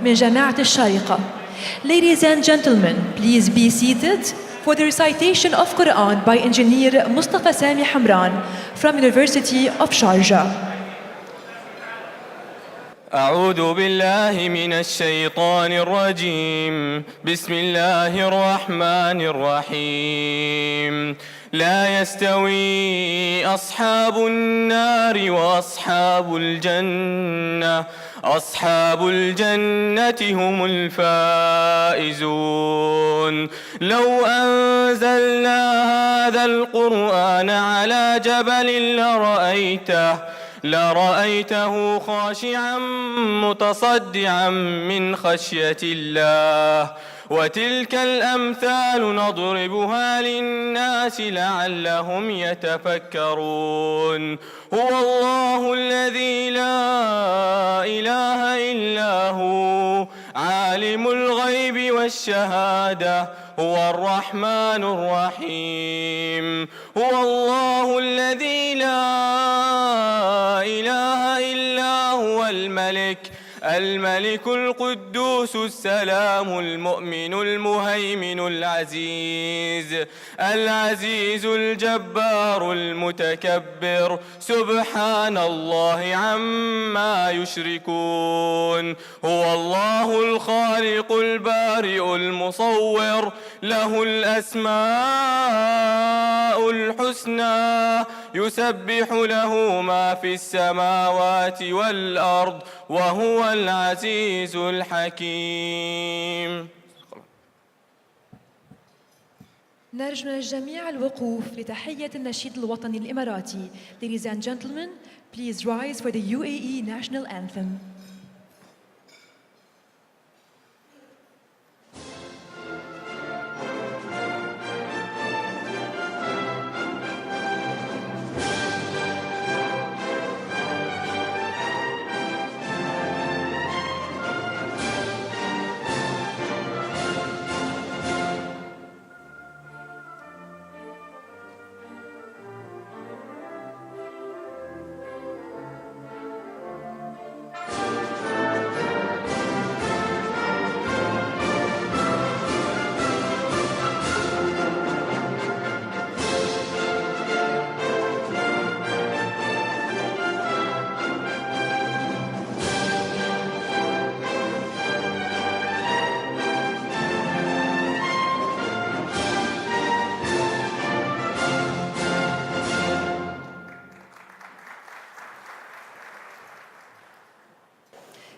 من جامعة الشارقة. Ladies and gentlemen, please be seated for the recitation of Quran by Engineer Mustafa Sami Hamran from University of Sharjah. أعوذ بالله من الشيطان الرجيم. بسم الله الرحمن الرحيم. لا يستوي أصحاب النار وأصحاب الجنة. أصحاب الجنة هم الفائزون. لو أنزلنا هذا القرآن على جبل لرأيته خاشعا متصدعا من خشية الله. وتلك الأمثال نضربها للناس لعلهم يتفكرون. هو الله الذي لا إله إلا هو عالم الغيب والشهادة هو الرحمن الرحيم. هو الله الذي لا إله إلا هو الملك القدوس السلام المؤمن المهيمن العزيز الجبار المتكبر. سبحان الله عما يشركون. هو الله الخالق البارئ المصور له الأسماء الحسنى يسبح له ما في السماوات والأرض وهو العزيز الحكيم. نرجو من الجميع الوقوف لتحية النشيد الوطني الإماراتي. Ladies and gentlemen, please rise for the UAE national anthem.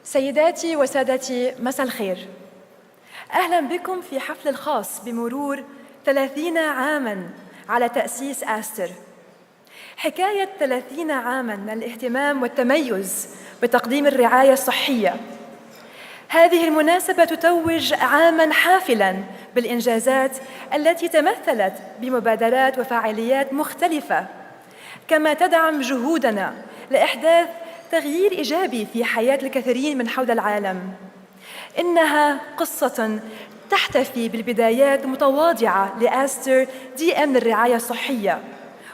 سيداتي وسادتي، مساء الخير. أهلاً بكم في حفل الخاص بمرور 30 عاماً على تأسيس آستر. حكاية 30 عاماً من الاهتمام والتميز بتقديم الرعاية الصحية. هذه المناسبة تتوج عاماً حافلاً بالإنجازات التي تمثلت بمبادرات وفعاليات مختلفة، كما تدعم جهودنا لإحداث تغيير إيجابي في حياة الكثيرين من حول العالم. إنها قصة تحتفي بالبدايات متواضعة لآستر دي إم للرعاية الصحية،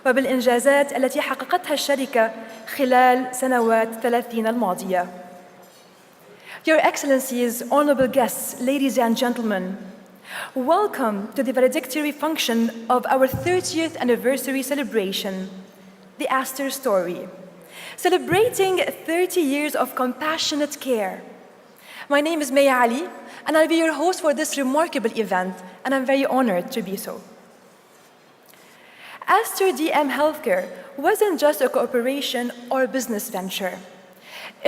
وبالإنجازات التي حققتها الشركة خلال سنوات 30 الماضية. Your Excellencies, honorable guests, ladies and gentlemen, welcome to the valedictory function of our 30th anniversary celebration, the Aster story, celebrating 30 years of compassionate care. My name is Maya Ali, and I'll be your host for this remarkable event, and I'm very honored to be so. Aster DM Healthcare wasn't just a cooperation or a business venture.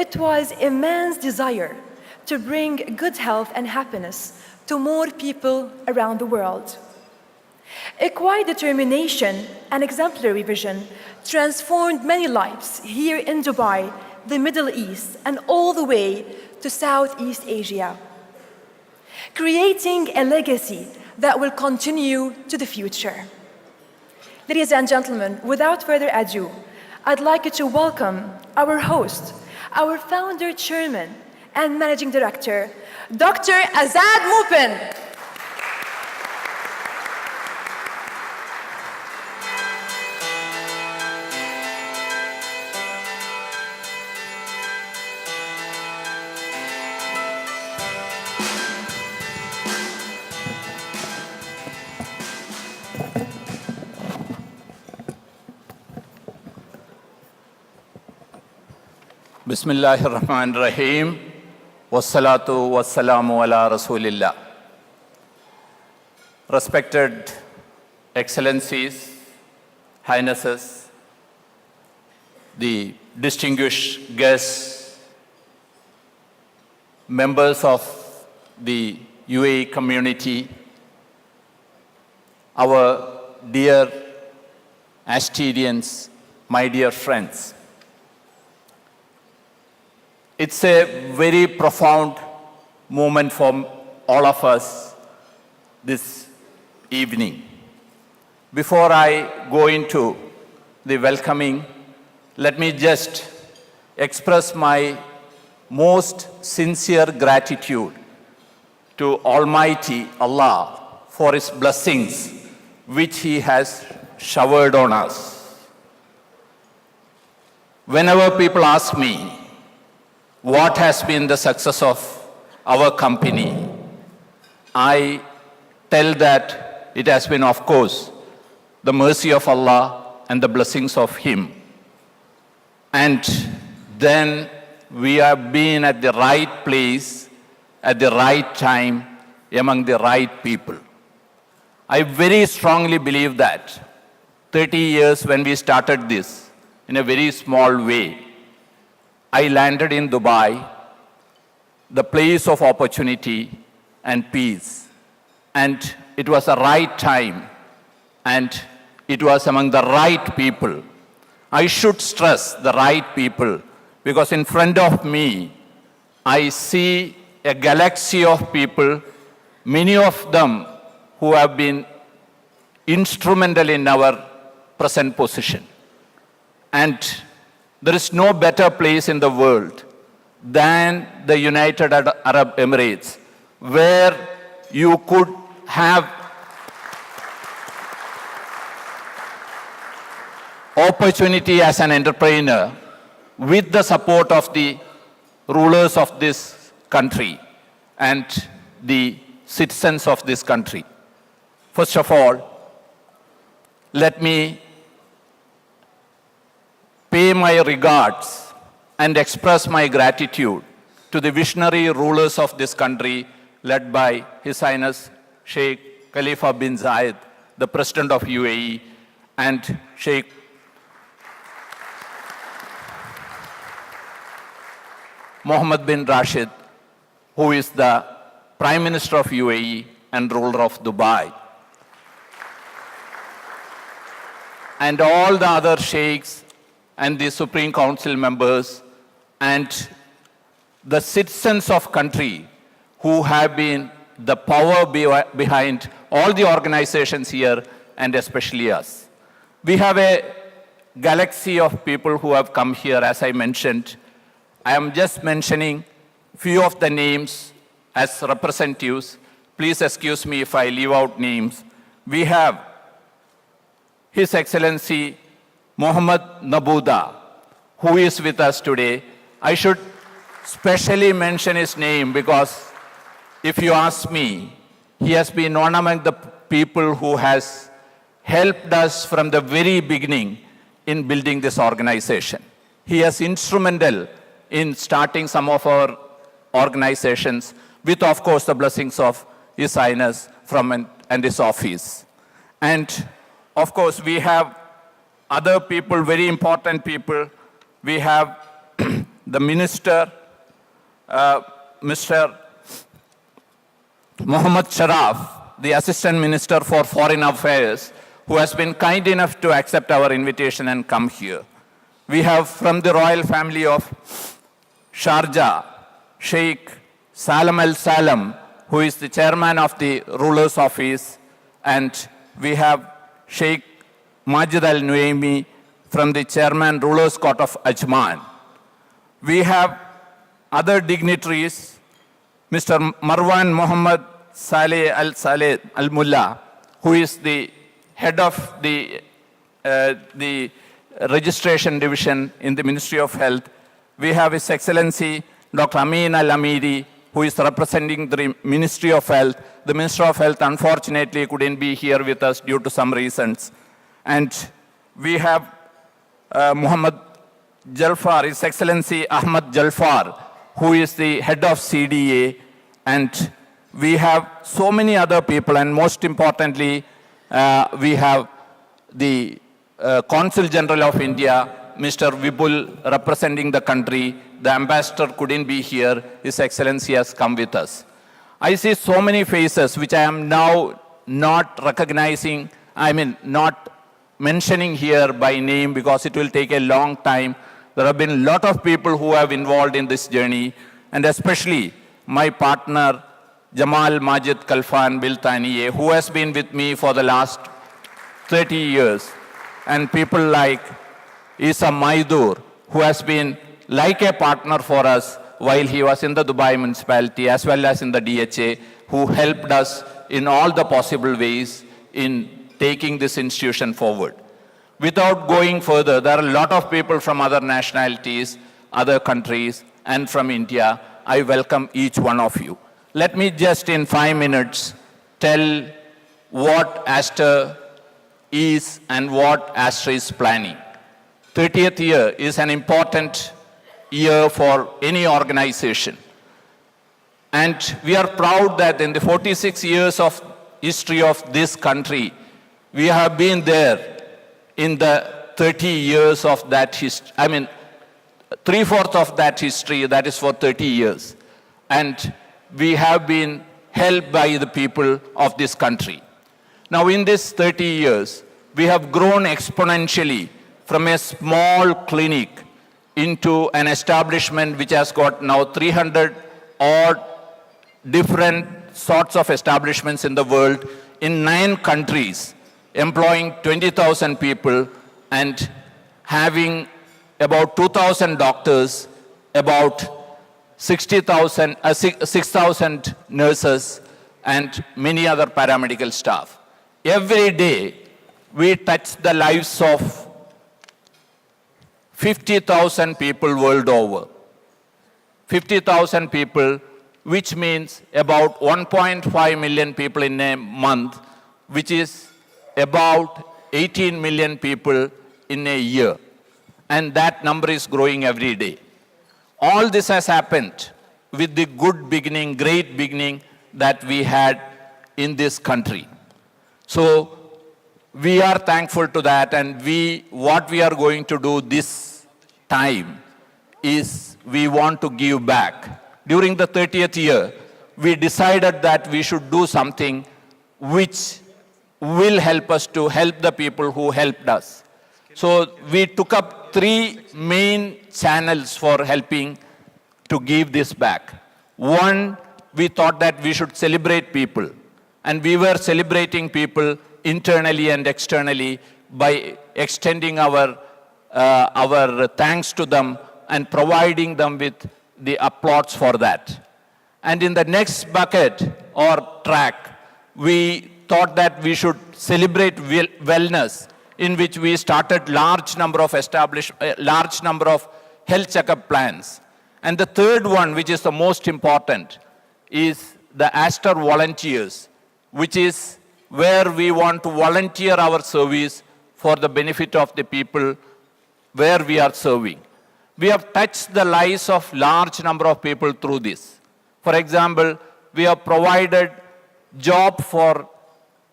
It was a man's desire to bring good health and happiness to more people around the world. A quiet determination and exemplary vision transformed many lives here in Dubai, the Middle East, and all the way to Southeast Asia, creating a legacy that will continue to the future. Ladies and gentlemen, without further ado, I'd like you to welcome our host, our founder, chairman, and managing director, Dr. Azad Mupin. Bismillahir Rahmanir Rahim. Wassalatu wassalamu ala Rasulillah. Respected Excellencies, Highnesses, the distinguished guests, members of the UAE community, our dear Asterians, my dear friends. It's a very profound moment for all of us this evening. Before I go into the welcoming, let me just express my most sincere gratitude to Almighty Allah for His blessings which He has showered on us. Whenever people ask me what has been the success of our company, I tell that it has been, of course, the mercy of Allah and the blessings of Him. And then we have been at the right place, at the right time, among the right people. I very strongly believe that 30 years when we started this, in a very small way, I landed in Dubai, the place of opportunity and peace. And it was the right time, and it was among the right people. I should stress the right people, because in front of me, I see a galaxy of people, many of them who have been instrumental in our present position. And there is no better place in the world than the United Arab Emirates, where you could have opportunity as an entrepreneur with the support of the rulers of this country and the citizens of this country. First of all, let me pay my regards and express my gratitude to the visionary rulers of this country, led by His Highness Sheikh Khalifa bin Zayed, the President of UAE, and Sheikh Mohammed bin Rashid, who is the Prime Minister of UAE and ruler of Dubai. And all the other sheikhs and the Supreme Council members and the citizens of country who have been the power behind all the organizations here, and especially us. We have a galaxy of people who have come here, as I mentioned. I am just mentioning few of the names as representatives. Please excuse me if I leave out names. We have His Excellency Mohammed Nabuda, who is with us today. I should specially mention his name because if you ask me, he has been one among the people who has helped us from the very beginning in building this organization. He is instrumental in starting some of our organizations with, of course, the blessings of His Highness and his office. And, of course, we have other people, very important people. We have the Minister, Mr. Muhammad Sharaf, the Assistant Minister for Foreign Affairs, who has been kind enough to accept our invitation and come here. We have from the royal family of Sharjah, Sheikh Salam Al Salam, who is the chairman of the ruler's office, and we have Sheikh Majid Al Nuaimi from the chairman ruler's court of Ajman. We have other dignitaries, Mr. Marwan Muhammad Saleh Al Mullah, who is the head of the registration division in the Ministry of Health. We have His Excellency Dr. Amin Al Amiri, who is representing the Ministry of Health. The Minister of Health, unfortunately, couldn't be here with us due to some reasons. And we have Muhammad Jalfar, His Excellency Ahmad Jalfar, who is the head of CDA, and we have so many other people, and most importantly, we have the Consul General of India, Mr. Vipul, representing the country. The ambassador couldn't be here. His Excellency has come with us. I see so many faces which I am now not recognizing, not mentioning here by name because it will take a long time. There have been a lot of people who have involved in this journey, and especially my partner, Jamal Majid Kalfan Biltaniye, who has been with me for the last 30 years, and people like Isa Maidur, who has been like a partner for us while he was in the Dubai municipality as well as in the DHA, who helped us in all the possible ways in taking this institution forward. Without going further, there are a lot of people from other nationalities, other countries, and from India. I welcome each one of you. Let me just in 5 minutes tell what Aster is and what Aster is planning. 30th year is an important year for any organization. And we are proud that in the 46 years of history of this country, we have been there in the 30 years of that history. 3/4 of that history, that is for 30 years. And we have been helped by the people of this country. Now in this 30 years, we have grown exponentially from a small clinic into an establishment which has got now 300 odd different sorts of establishments in the world in 9 countries, employing 20,000 people and having about 2,000 doctors, about 6,000 nurses, and many other paramedical staff. Every day, we touch the lives of 50,000 people world over. 50,000 people, which means about 1.5 million people in a month, which is about 18 million people in a year. And that number is growing every day. All this has happened with the good beginning, great beginning that we had in this country. So we are thankful to that, and what we are going to do this time is we want to give back. During the 30th year, we decided that we should do something which will help us to help the people who helped us. So we took up 3 main channels for helping to give this back. One, we thought that we should celebrate people. And we were celebrating people internally and externally by extending our thanks to them and providing them with the applause for that. And in the next bucket or track, we thought that we should celebrate wellness, in which we started large number of health checkup plans. And the third one, which is the most important, is the Aster volunteers, which is where we want to volunteer our service for the benefit of the people where we are serving. We have touched the lives of large number of people through this. For example, we have provided job for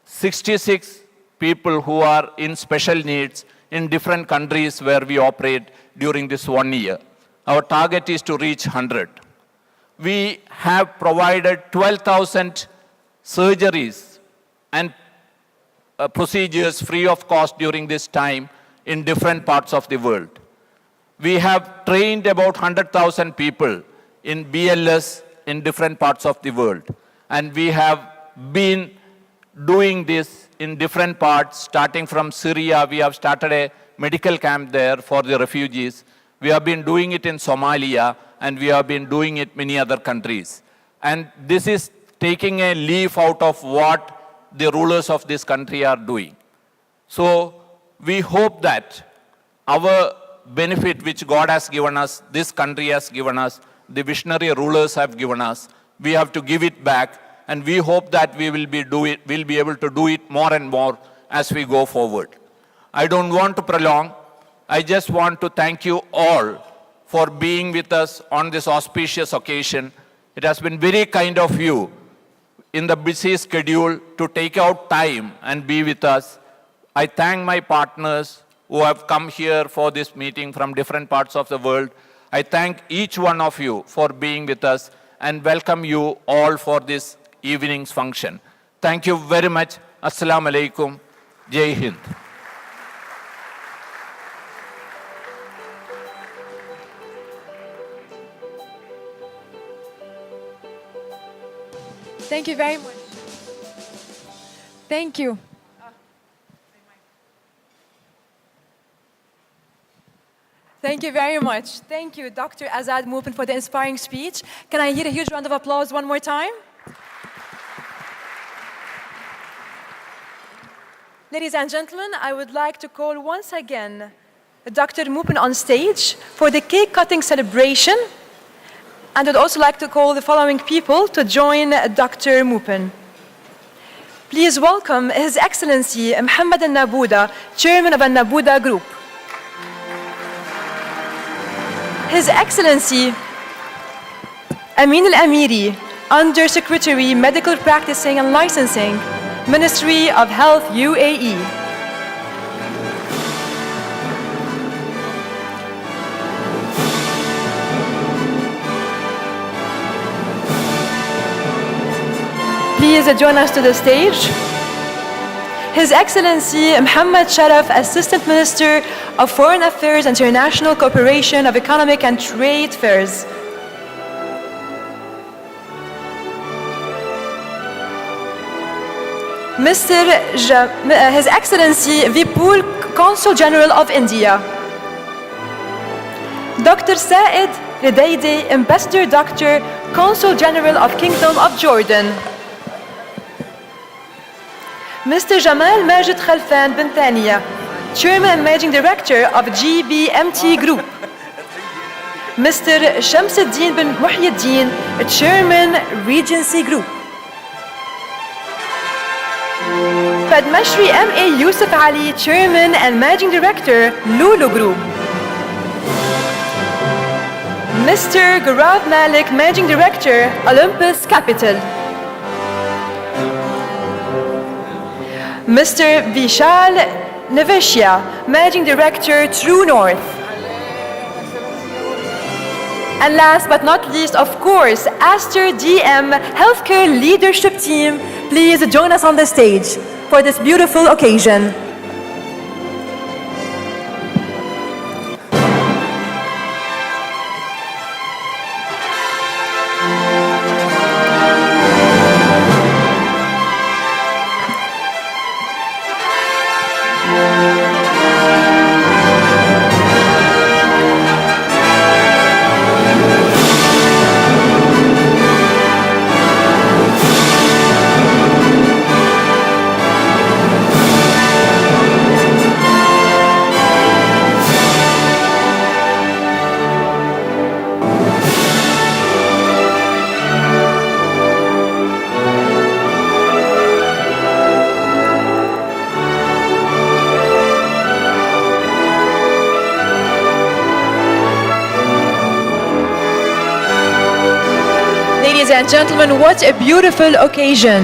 66 people who are in special needs in different countries where we operate during this 1 year. Our target is to reach 100. We have provided 12,000 surgeries and procedures free of cost during this time in different parts of the world. We have trained about 100,000 people in BLS in different parts of the world. And we have been doing this in different parts, starting from Syria. We have started a medical camp there for the refugees. We have been doing it in Somalia, and we have been doing it in many other countries. And this is taking a leaf out of what the rulers of this country are doing. So we hope that our benefit which God has given us, this country has given us, the visionary rulers have given us, we have to give it back, and we hope that we will be able to do it more and more as we go forward. I don't want to prolong. I just want to thank you all for being with us on this auspicious occasion. It has been very kind of you in the busy schedule to take out time and be with us. I thank my partners who have come here for this meeting from different parts of the world. I thank each one of you for being with us and welcome you all for this evening's function. Thank you very much. Assalamu alaikum. Jai Hind. Thank you very much. Thank you. Thank you very much. Thank you, Dr. Azad Moopin, for the inspiring speech. Can I hear a huge round of applause one more time? Ladies and gentlemen, I would like to call once again Dr. Moopin on stage for the cake cutting celebration. And I'd also like to call the following people to join Dr. Moopin. Please welcome His Excellency Mohammed Al-Nabouda, Chairman of Al-Nabouda Group. His Excellency Amin Al-Amiri, Under-Secretary, Medical Practicing and Licensing, Ministry of Health, UAE. Please join us to the stage. His Excellency Muhammad Sharaf, Assistant Minister of Foreign Affairs, International Cooperation of Economic and Trade Affairs. His Excellency Vipul, Consul General of India. Dr. Said Redaidi, Ambassador Doctor, Consul General of Kingdom of Jordan. Mr. Jamal Majid Khalfan bin Thania, Chairman and Managing Director of GBMT Group. Mr. Shamsuddin bin Muhyiddin, Chairman, Regency Group. Padmashri M.A. Yusuf Ali, Chairman and Managing Director, Lulu Group. Mr. Gaurav Malik, Managing Director, Olympus Capital. Mr. Vishal Naveshia, Managing Director, True North. And last but not least, of course, Aster DM Healthcare Leadership Team, please join us on the stage for this beautiful occasion. Ladies and gentlemen, what a beautiful occasion.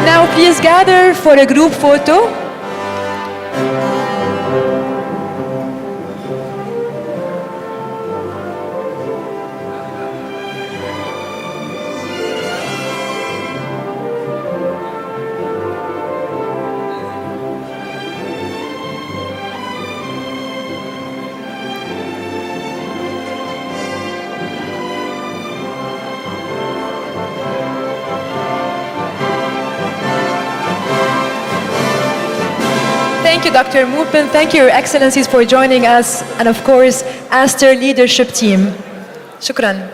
Now please gather for a group photo. Thank you, Dr. Mupin. Thank you, Your Excellencies, for joining us, and of course, Aster leadership team. Shukran.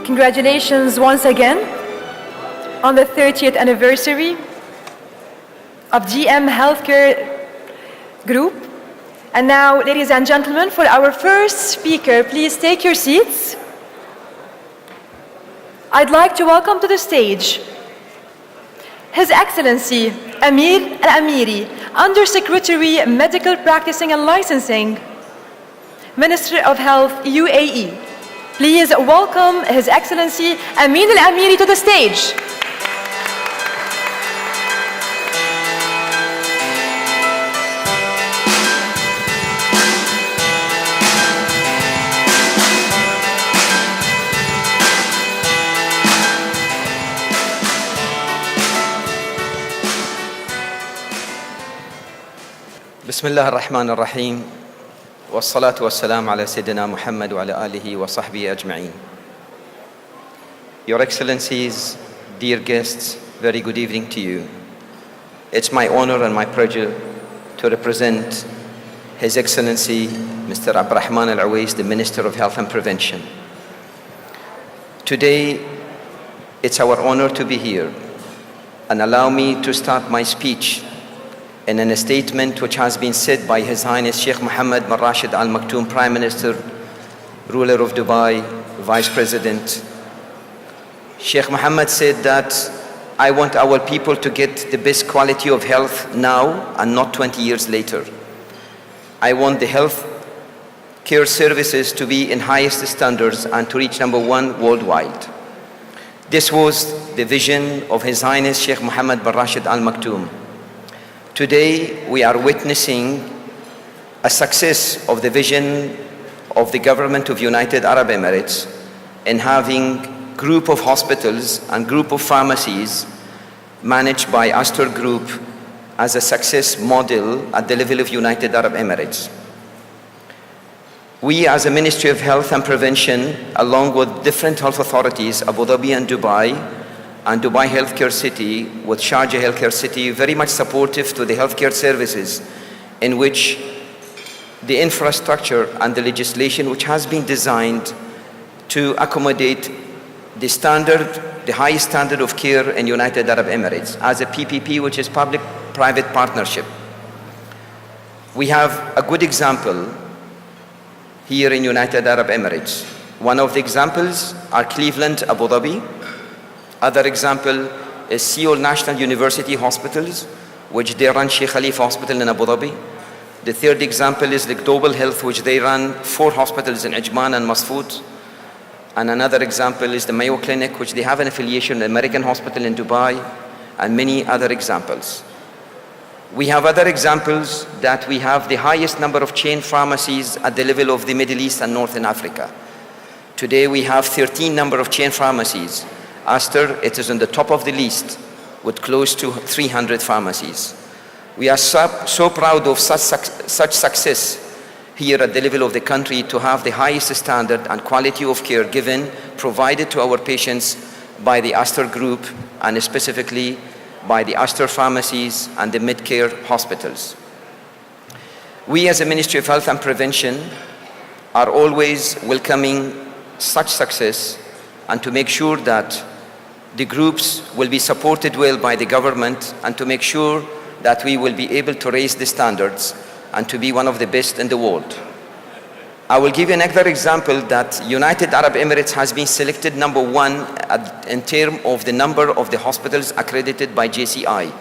Congratulations once again on the 30th anniversary of GM Healthcare Group. And now, ladies and gentlemen, for our first speaker, please take your seats. I'd like to welcome to the stage His Excellency Amir Al-Amiri, Undersecretary Medical Practicing and Licensing, Minister of Health, UAE. Please welcome His Excellency Amir Al-Amiri to the stage. بسم الله الرحمن الرحيم والصلاة والسلام على سيدنا محمد وعلى آله وصحبه أجمعين. Your Excellencies, dear guests, very good evening to you. It's my honor and my pleasure to represent His Excellency Mr. Abdurrahman Al-Awais, the Minister of Health and Prevention. Today, it's our honor to be here, and allow me to start my speech in a statement which has been said by His Highness Sheikh Mohammed bin Rashid Al Maktoum, Prime Minister, ruler of Dubai, Vice President. Sheikh Mohammed said that I want our people to get the best quality of health now and not 20 years later. I want the health care services to be in highest standards and to reach #1 worldwide. This was the vision of His Highness Sheikh Mohammed bin Rashid Al Maktoum. Today, we are witnessing a success of the vision of the government of United Arab Emirates in having group of hospitals and group of pharmacies managed by Aster Group as a success model at the level of United Arab Emirates. We as a Ministry of Health and Prevention, along with different health authorities, Abu Dhabi and Dubai Healthcare City, with Sharjah Healthcare City, very much supportive to the healthcare services, in which the infrastructure and the legislation which has been designed to accommodate the standard, the highest standard of care in United Arab Emirates as a PPP, which is public-private partnership. We have a good example here in United Arab Emirates. One of the examples are Cleveland, Abu Dhabi. Other example is Seoul National University Hospitals, which they run Sheikh Khalifa Hospital in Abu Dhabi. The third example is the Global Health, which they run 4 hospitals in Ajman and Masfoud. And another example is the Mayo Clinic, which they have an affiliation with the American Hospital in Dubai, and many other examples. We have other examples that we have the highest number of chain pharmacies at the level of the Middle East and Northern Africa. Today we have 13 number of chain pharmacies. Aster, it is on the top of the list with close to 300 pharmacies. We are so proud of such success here at the level of the country to have the highest standard and quality of care provided to our patients by the Aster Group, and specifically by the Aster pharmacies and the mid-care hospitals. We as a Ministry of Health and Prevention are always welcoming such success, and to make sure that the groups will be supported well by the government, and to make sure that we will be able to raise the standards and to be one of the best in the world. I will give you another example that United Arab Emirates has been selected #1 in terms of the number of the hospitals accredited by JCI.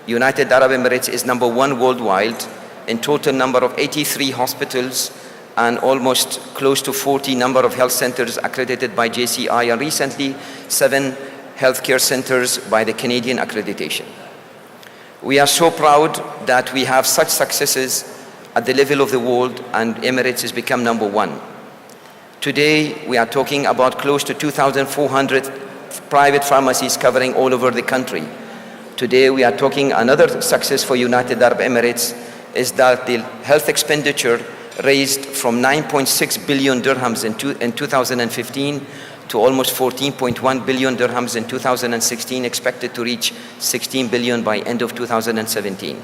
United Arab Emirates is #1 worldwide in total number of 83 hospitals and almost close to 40 number of health centers accredited by JCI, and recently 7 healthcare centers by the Canadian accreditation. We are so proud that we have such successes at the level of the world, and Emirates has become number 1. Today, we are talking about close to 2,400 private pharmacies covering all over the country. Today, we are talking another success for United Arab Emirates is that the health expenditure raised from 9.6 billion dirhams in 2015 to almost 14.1 billion dirhams in 2016, expected to reach 16 billion by end of 2017.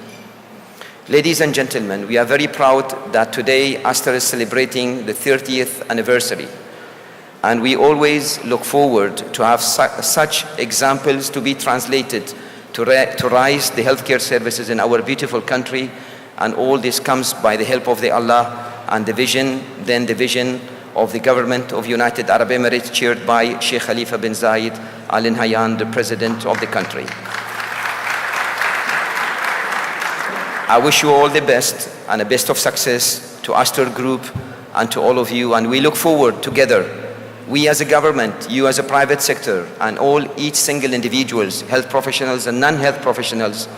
Ladies and gentlemen, we are very proud that today Aster is celebrating the 30th anniversary. And we always look forward to have such examples to be translated to rise the healthcare services in our beautiful country. And all this comes by the help of the Allah and the vision of the government of United Arab Emirates, chaired by Sheikh Khalifa bin Zayed Al Nahyan, the president of the country. I wish you all the best and the best of success to Aster Group and to all of you. And we look forward together, we as a government, you as a private sector, and each single individuals, health professionals and non-health professionals,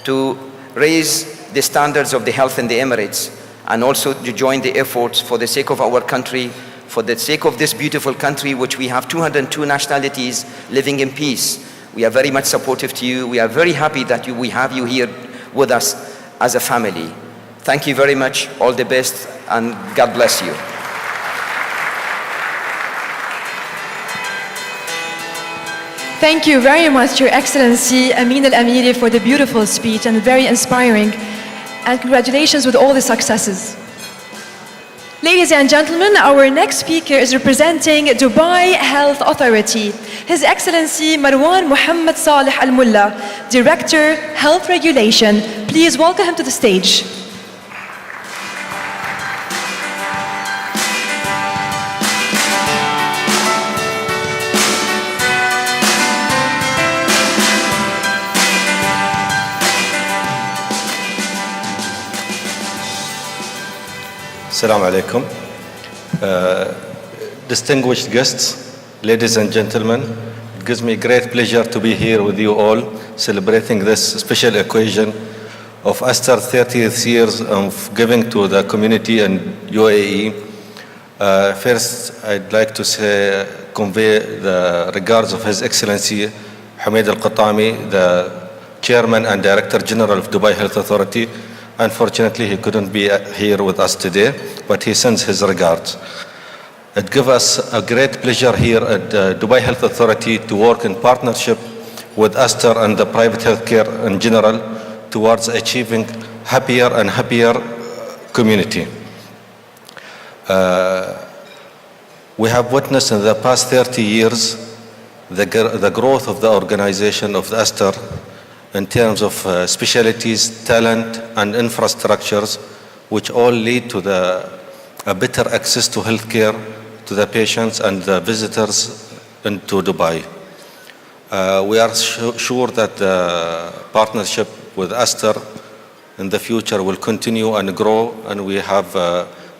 to raise the standards of the health in the Emirates, and also to join the efforts for the sake of our country, for the sake of this beautiful country, which we have 202 nationalities living in peace. We are very much supportive to you. We are very happy that we have you here with us as a family. Thank you very much. All the best, and God bless you. Thank you very much, Your Excellency Amin Al-Amiri, for the beautiful speech and very inspiring. And congratulations with all the successes. Ladies and gentlemen, our next speaker is representing Dubai Health Authority, His Excellency Marwan Mohammed Saleh Al Mullah, Director, Health Regulation. Please welcome him to the stage. Assalamu alaikum. Distinguished guests, ladies and gentlemen, it gives me great pleasure to be here with you all, celebrating this special occasion of Aster 30th years of giving to the community in UAE. First, I'd like to convey the regards of His Excellency Hamid Al-Qattami, the Chairman and Director General of Dubai Health Authority. Unfortunately, he couldn't be here with us today, but he sends his regards. It gives us a great pleasure here at Dubai Health Authority to work in partnership with Aster and the private healthcare in general towards achieving happier and happier community. We have witnessed in the past 30 years the growth of the organization of the Aster in terms of specialties, talent, and infrastructures, which all lead to a better access to healthcare to the patients and the visitors into Dubai. We are sure that the partnership with Aster in the future will continue and grow, and we have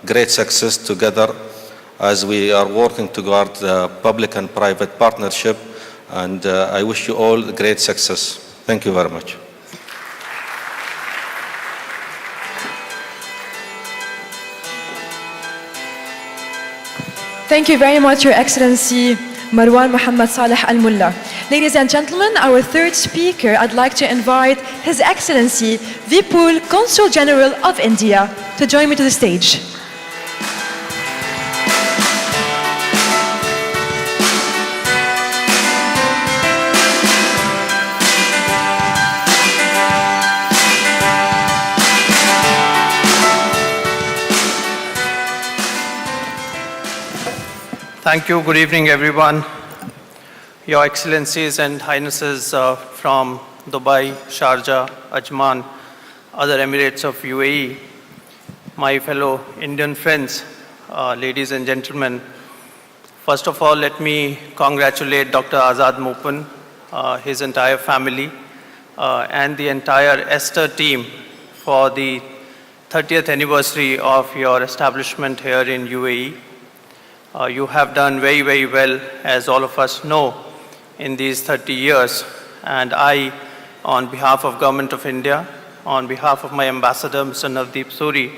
great success together as we are working toward the public and private partnership, and I wish you all great success. Thank you very much. Thank you very much, Your Excellency Marwan Mohammed Saleh Al Mullah. Ladies and gentlemen, our third speaker, I'd like to invite His Excellency Vipul, Consul General of India, to join me to the stage. Thank you. Good evening, everyone. Your Excellencies and Highnesses from Dubai, Sharjah, Ajman, other Emirates of UAE, my fellow Indian friends, ladies and gentlemen. First of all, let me congratulate Dr. Azad Mupun, his entire family, and the entire Aster team for the 30th anniversary of your establishment here in UAE. You have done very, very well, as all of us know, in these 30 years. And I, on behalf of Government of India, on behalf of my ambassador, Mr. Navdeep Suri,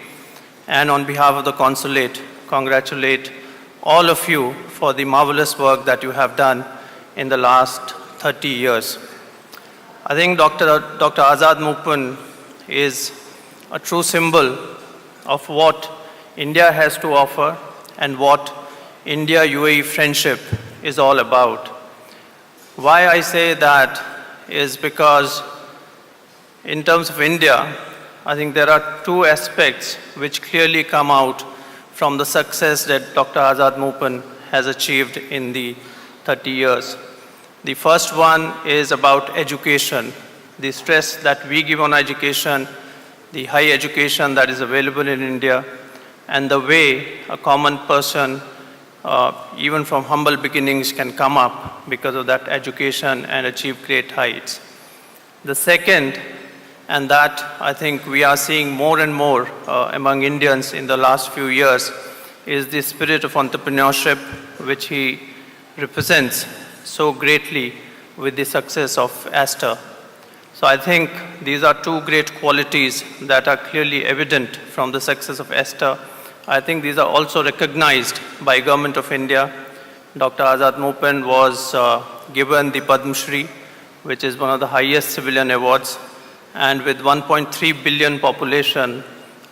and on behalf of the consulate, congratulate all of you for the marvelous work that you have done in the last 30 years. I think Dr. Azad Mukpan is a true symbol of what India has to offer and what India-UAE friendship is all about. Why I say that is because in terms of India, I think there are two aspects which clearly come out from the success that Dr. Azad Mukpan has achieved in the 30 years. The first one is about education, the stress that we give on education, the high education that is available in India, and the way a common person, even from humble beginnings, can come up because of that education and achieve great heights. The second, and that I think we are seeing more and more among Indians in the last few years, is the spirit of entrepreneurship which he represents so greatly with the success of Aster. So I think these are two great qualities that are clearly evident from the success of Aster. I think these are also recognized by Government of India. Dr. Azad Mukpan was given the Padma Shri, which is one of the highest civilian awards. And with 1.3 billion population,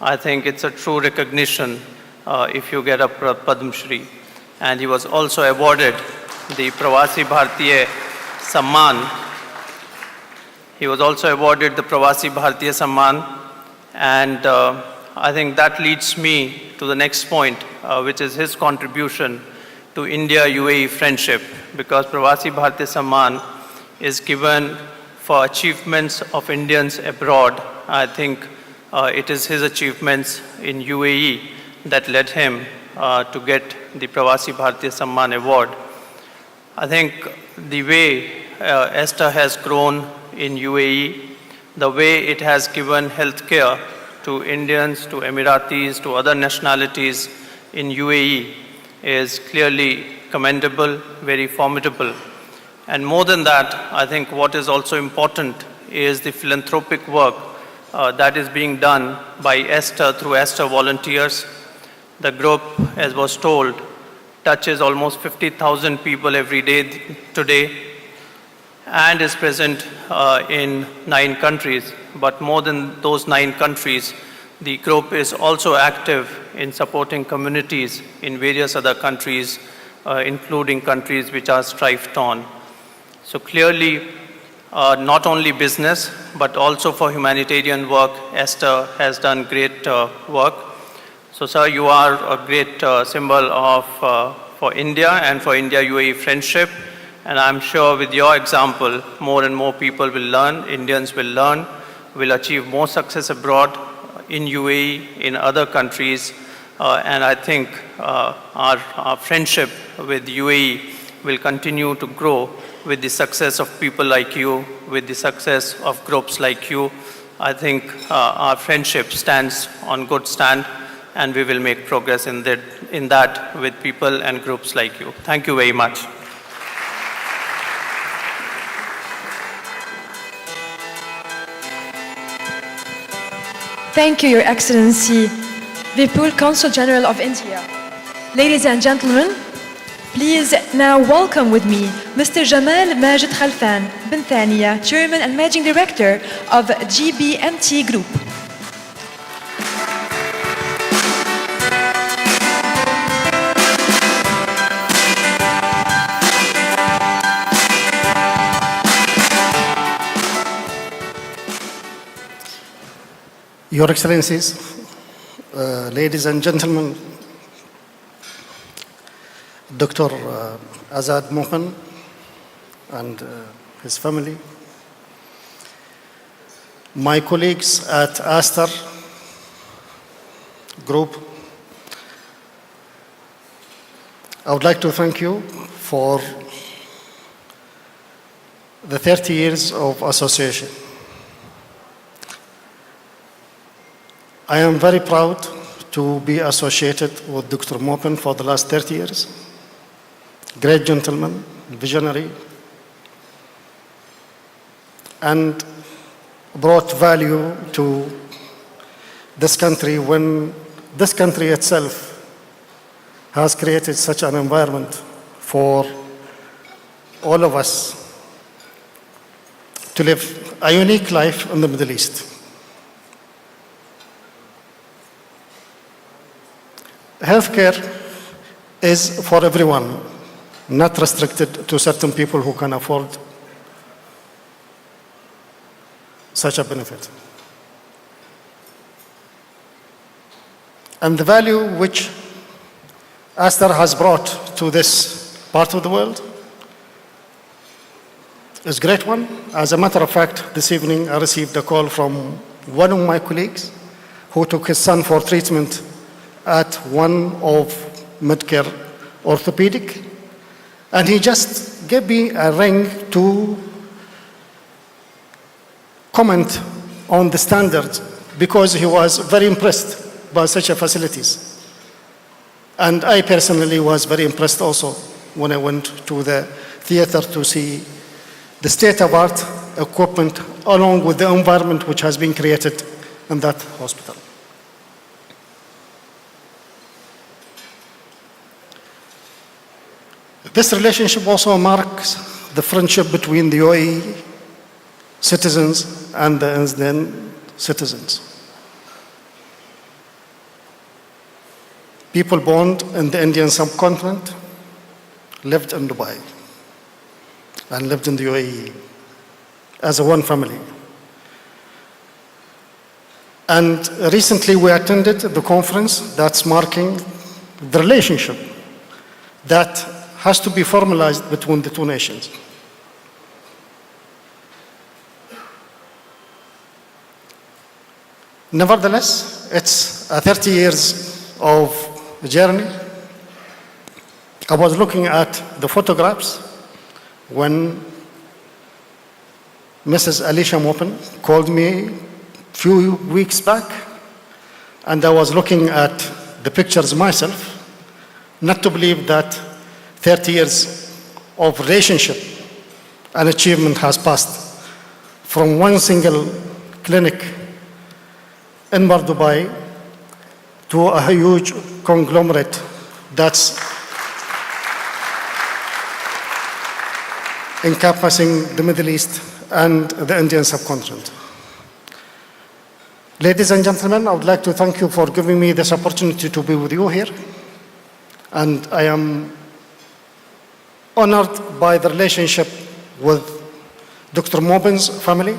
I think it's a true recognition if you get a Padma Shri. And he was also awarded the Pravasi Bharatiya Samman. He was also awarded the Pravasi Bharatiya Samman. And I think that leads me to the next point, which is his contribution to India-UAE friendship, because Pravasi Bharatiya Samman is given for achievements of Indians abroad. I think it is his achievements in UAE that led him to get the Pravasi Bharatiya Samman award. I think the way Aster has grown in UAE, the way it has given healthcare to Indians, to Emiratis, to other nationalities in UAE is clearly commendable, very formidable. And more than that, I think what is also important is the philanthropic work that is being done by Aster through Aster volunteers. The group, as was told, touches almost 50,000 people every day today and is present in 9 countries. But more than those 9 countries, the group is also active in supporting communities in various other countries, including countries which are strife-torn. So clearly, not only business, but also for humanitarian work, Aster has done great work. So, sir, you are a great symbol of, for India and for India-UAE friendship. And I'm sure with your example, more and more people will learn, Indians will learn, will achieve more success abroad, in UAE, in other countries. And I think our friendship with UAE will continue to grow with the success of people like you, with the success of groups like you. I think our friendship stands on good stand, and we will make progress in that with people and groups like you. Thank you very much. Thank you, Your Excellency, Vipul Consul General of India. Ladies and gentlemen, please now welcome with me Mr. Jamal Majid Khalfan bin Thaniya, Chairman and Managing Director of GBMT Group. Your Excellencies, ladies and gentlemen, Dr. Azad Mukpan and his family, my colleagues at Aster Group, I would like to thank you for the 30 years of association. I am very proud to be associated with Dr. Mopin for the last 30 years. Great gentleman, visionary, and brought value to this country when this country itself has created such an environment for all of us to live a unique life in the Middle East. Healthcare is for everyone, not restricted to certain people who can afford such a benefit. And the value which Aster has brought to this part of the world is a great one. As a matter of fact, this evening I received a call from one of my colleagues who took his son for treatment at one of Medcare Orthopedic, and he just gave me a ring to comment on the standards because he was very impressed by such a facilities. And I personally was very impressed also when I went to the theater to see the state-of-art equipment along with the environment which has been created in that hospital. This relationship also marks the friendship between the UAE citizens and the Indian citizens. People born in the Indian subcontinent lived in Dubai and lived in the UAE as a one family. And recently we attended the conference that's marking the relationship that has to be formalized between the two nations. Nevertheless, it's a 30 years of journey. I was looking at the photographs when Mrs. Alicia Mopin called me a few weeks back, and I was looking at the pictures myself, not to believe that 30 years of relationship and achievement has passed from one single clinic in Dubai to a huge conglomerate that's encompassing the Middle East and the Indian subcontinent. Ladies and gentlemen, I would like to thank you for giving me this opportunity to be with you here. And I am honored by the relationship with Dr. Mopin's family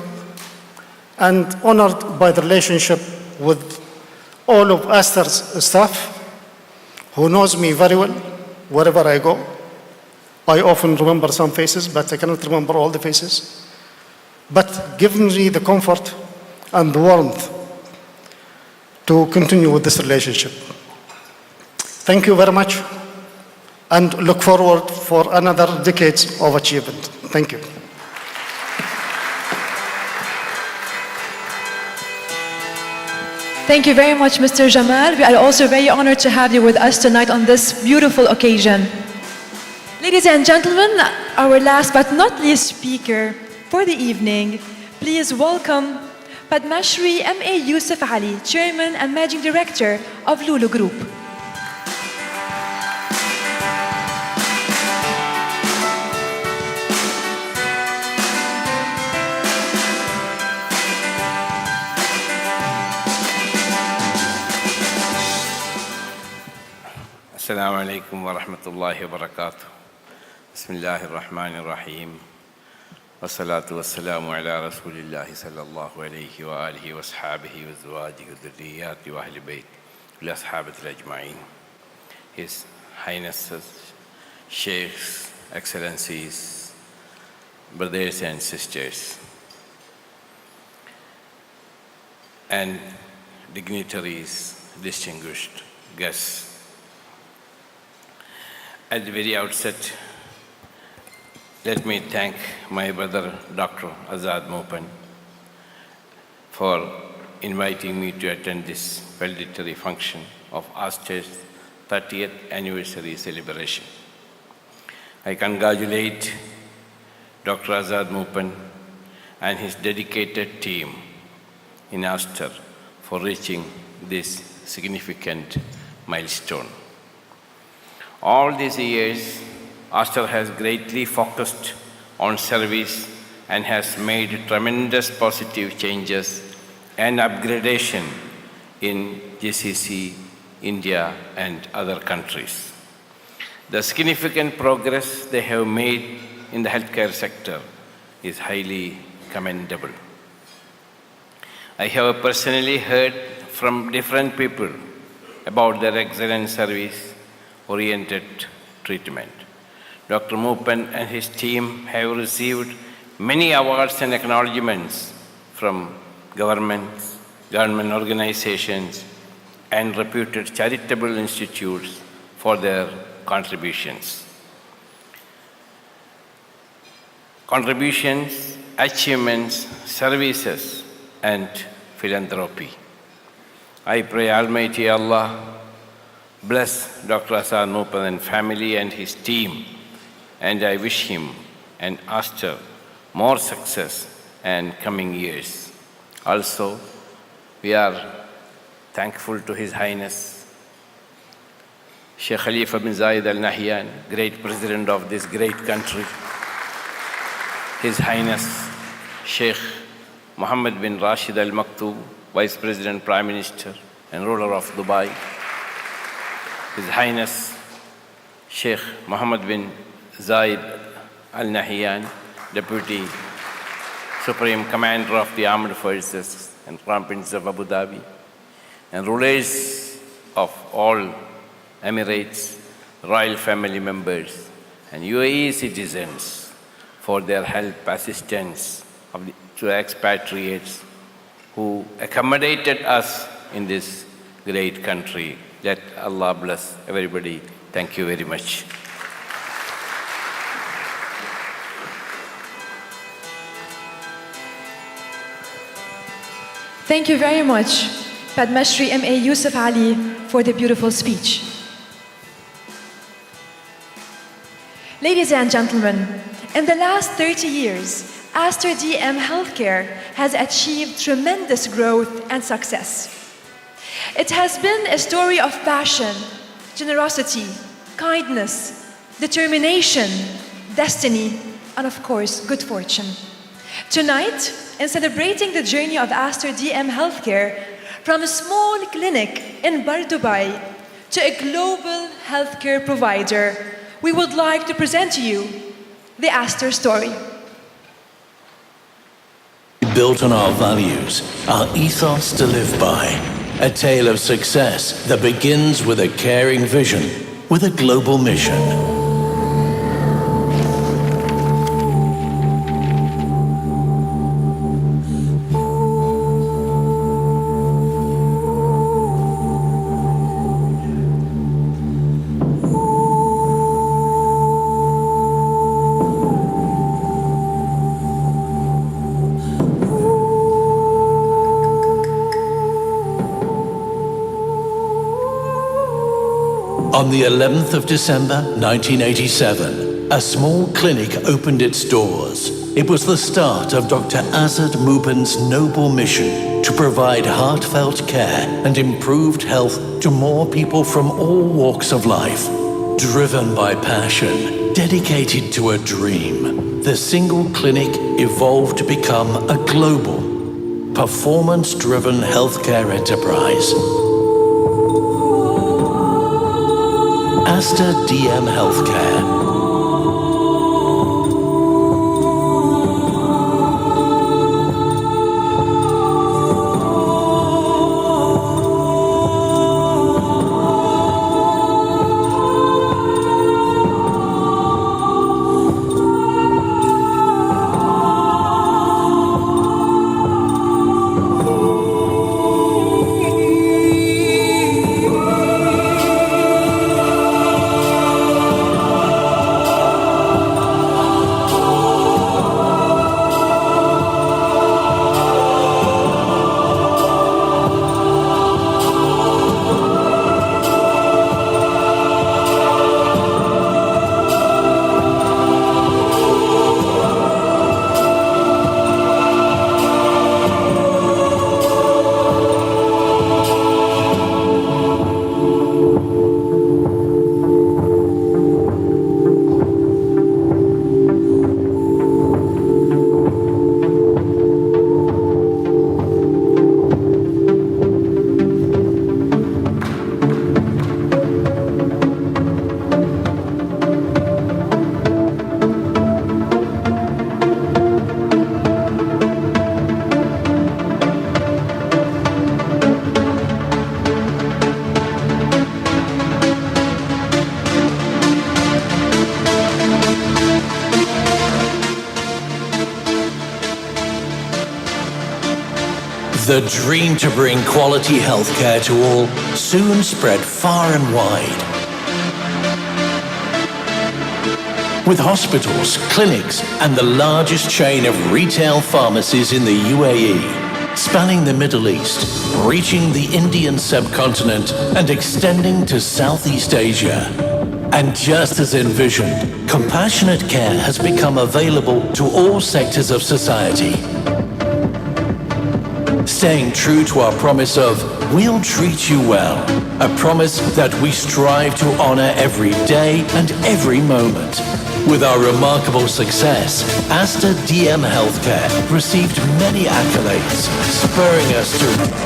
and honored by the relationship with all of Aster's staff who knows me very well wherever I go. I often remember some faces, but I cannot remember all the faces. But given me the comfort and the warmth to continue with this relationship. Thank you very much, and look forward for another decades of achievement. Thank you. Thank you very much, Mr. Jamal. We are also very honored to have you with us tonight on this beautiful occasion. Ladies and gentlemen, our last but not least speaker for the evening, please welcome Padmashri M.A. Yusuf Ali, Chairman and Managing Director of Lulu Group. Assalamu alaikum wa rahmatullahi wa barakatuh. Bismillahir Rahmanir Rahim. Wassalatu wassalamu ala Rasulillahi sallallahu alayhi wa alihi wa ashabihi wa zawadihi wa dhurriyyati wa ahli bayt wa ashabati ajma'in. His Highnesses, Sheikhs, Excellencies, brothers and sisters, and dignitaries, distinguished guests. At the very outset, let me thank my brother, Dr. Azad Mopin, for inviting me to attend this valedictory function of Aster's 30th anniversary celebration. I congratulate Dr. Azad Moopen and his dedicated team in Aster for reaching this significant milestone. All these years, Aster has greatly focused on service and has made tremendous positive changes and upgradation in GCC, India, and other countries. The significant progress they have made in the healthcare sector is highly commendable. I have personally heard from different people about their excellent service-oriented treatment. Dr. Moopen and his team have received many awards and acknowledgements from governments, government organizations, and reputed charitable institutes for their contributions. Contributions, achievements, services, and philanthropy. I pray Almighty Allah bless Dr. Azad Moopen and family and his team, and I wish him and Aster more success and coming years. Also, we are thankful to His Highness Sheikh Khalifa bin Zayed Al Nahyan, great president of this great country, His Highness Sheikh Mohammed bin Rashid Al Maktoum, Vice President, Prime Minister, and ruler of Dubai, His Highness Sheikh Mohammed bin Zayed Al Nahyan, Deputy Supreme Commander of the Armed Forces and Crown Prince of Abu Dhabi, and rulers of all Emirates, royal family members, and UAE citizens for their help, assistance to expatriates who accommodated us in this great country. Let Allah bless everybody. Thank you very much. Thank you very much, Padma Shri M.A. Yusuf Ali, for the beautiful speech. Ladies and gentlemen, in the last 30 years, Aster DM Healthcare has achieved tremendous growth and success. It has been a story of passion, generosity, kindness, determination, destiny, and of course, good fortune. Tonight, in celebrating the journey of Aster DM Healthcare from a small clinic in Bar Dubai to a global healthcare provider, we would like to present to you the Aster story. Built on our values, our ethos to live by. A tale of success that begins with a caring vision, with a global mission. On the 11th of December, 1987, a small clinic opened its doors. It was the start of Dr. Azad Moopen's noble mission to provide heartfelt care and improved health to more people from all walks of life. Driven by passion, dedicated to a dream, the single clinic evolved to become a global, performance-driven healthcare enterprise. Aster DM Healthcare. The dream to bring quality healthcare to all soon spread far and wide. With hospitals, clinics, and the largest chain of retail pharmacies in the UAE, spanning the Middle East, reaching the Indian subcontinent, and extending to Southeast Asia. And just as envisioned, compassionate care has become available to all sectors of society. Staying true to our promise of, we'll treat you well, a promise that we strive to honor every day and every moment. With our remarkable success, Aster DM Healthcare received many accolades, spurring us to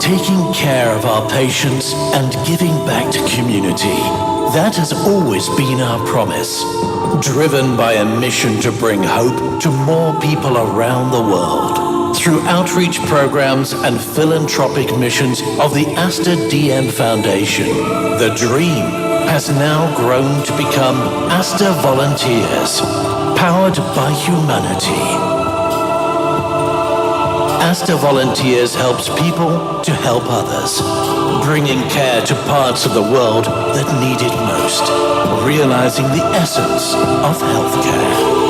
taking care of our patients and giving back to community. That has always been our promise. Driven by a mission to bring hope to more people around the world. Through outreach programs and philanthropic missions of the Aster DM Foundation, the dream has now grown to become Aster Volunteers, powered by humanity. Aster Volunteers helps people to help others, bringing care to parts of the world that need it most, realizing the essence of healthcare.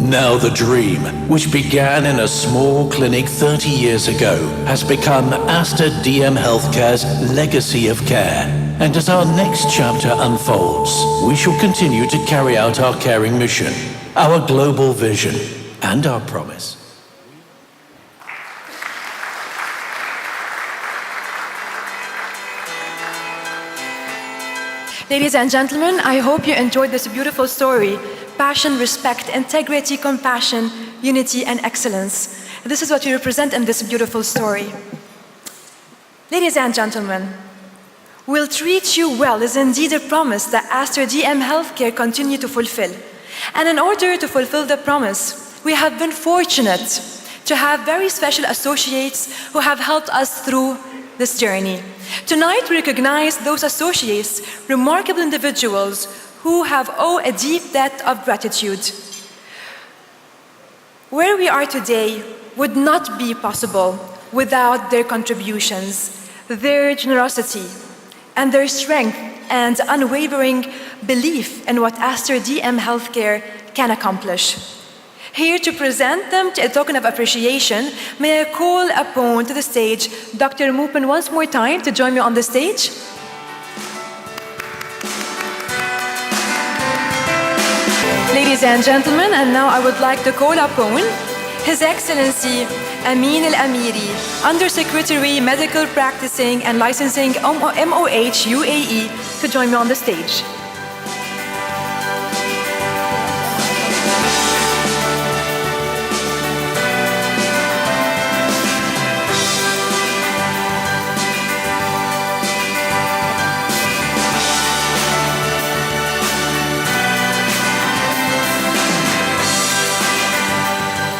Now the dream, which began in a small clinic 30 years ago, has become Aster DM Healthcare's legacy of care. And as our next chapter unfolds, we shall continue to carry out our caring mission, our global vision, and our promise. Ladies and gentlemen, I hope you enjoyed this beautiful story. Passion, respect, integrity, compassion, unity, and excellence. This is what you represent in this beautiful story. Ladies and gentlemen, we'll treat you well is indeed a promise that Aster DM Healthcare continue to fulfill. And in order to fulfill the promise, we have been fortunate to have very special associates who have helped us through this journey. Tonight, we recognize those associates, remarkable individuals who have owed a deep debt of gratitude. Where we are today would not be possible without their contributions, their generosity, and their strength and unwavering belief in what Aster DM Healthcare can accomplish. Here to present them to a token of appreciation, may I call upon to the stage Dr. Mupin once more time to join me on the stage. Ladies and gentlemen, and now I would like to call upon His Excellency Amin Al-Amiri, Undersecretary Medical Practicing and Licensing MOH UAE, to join me on the stage.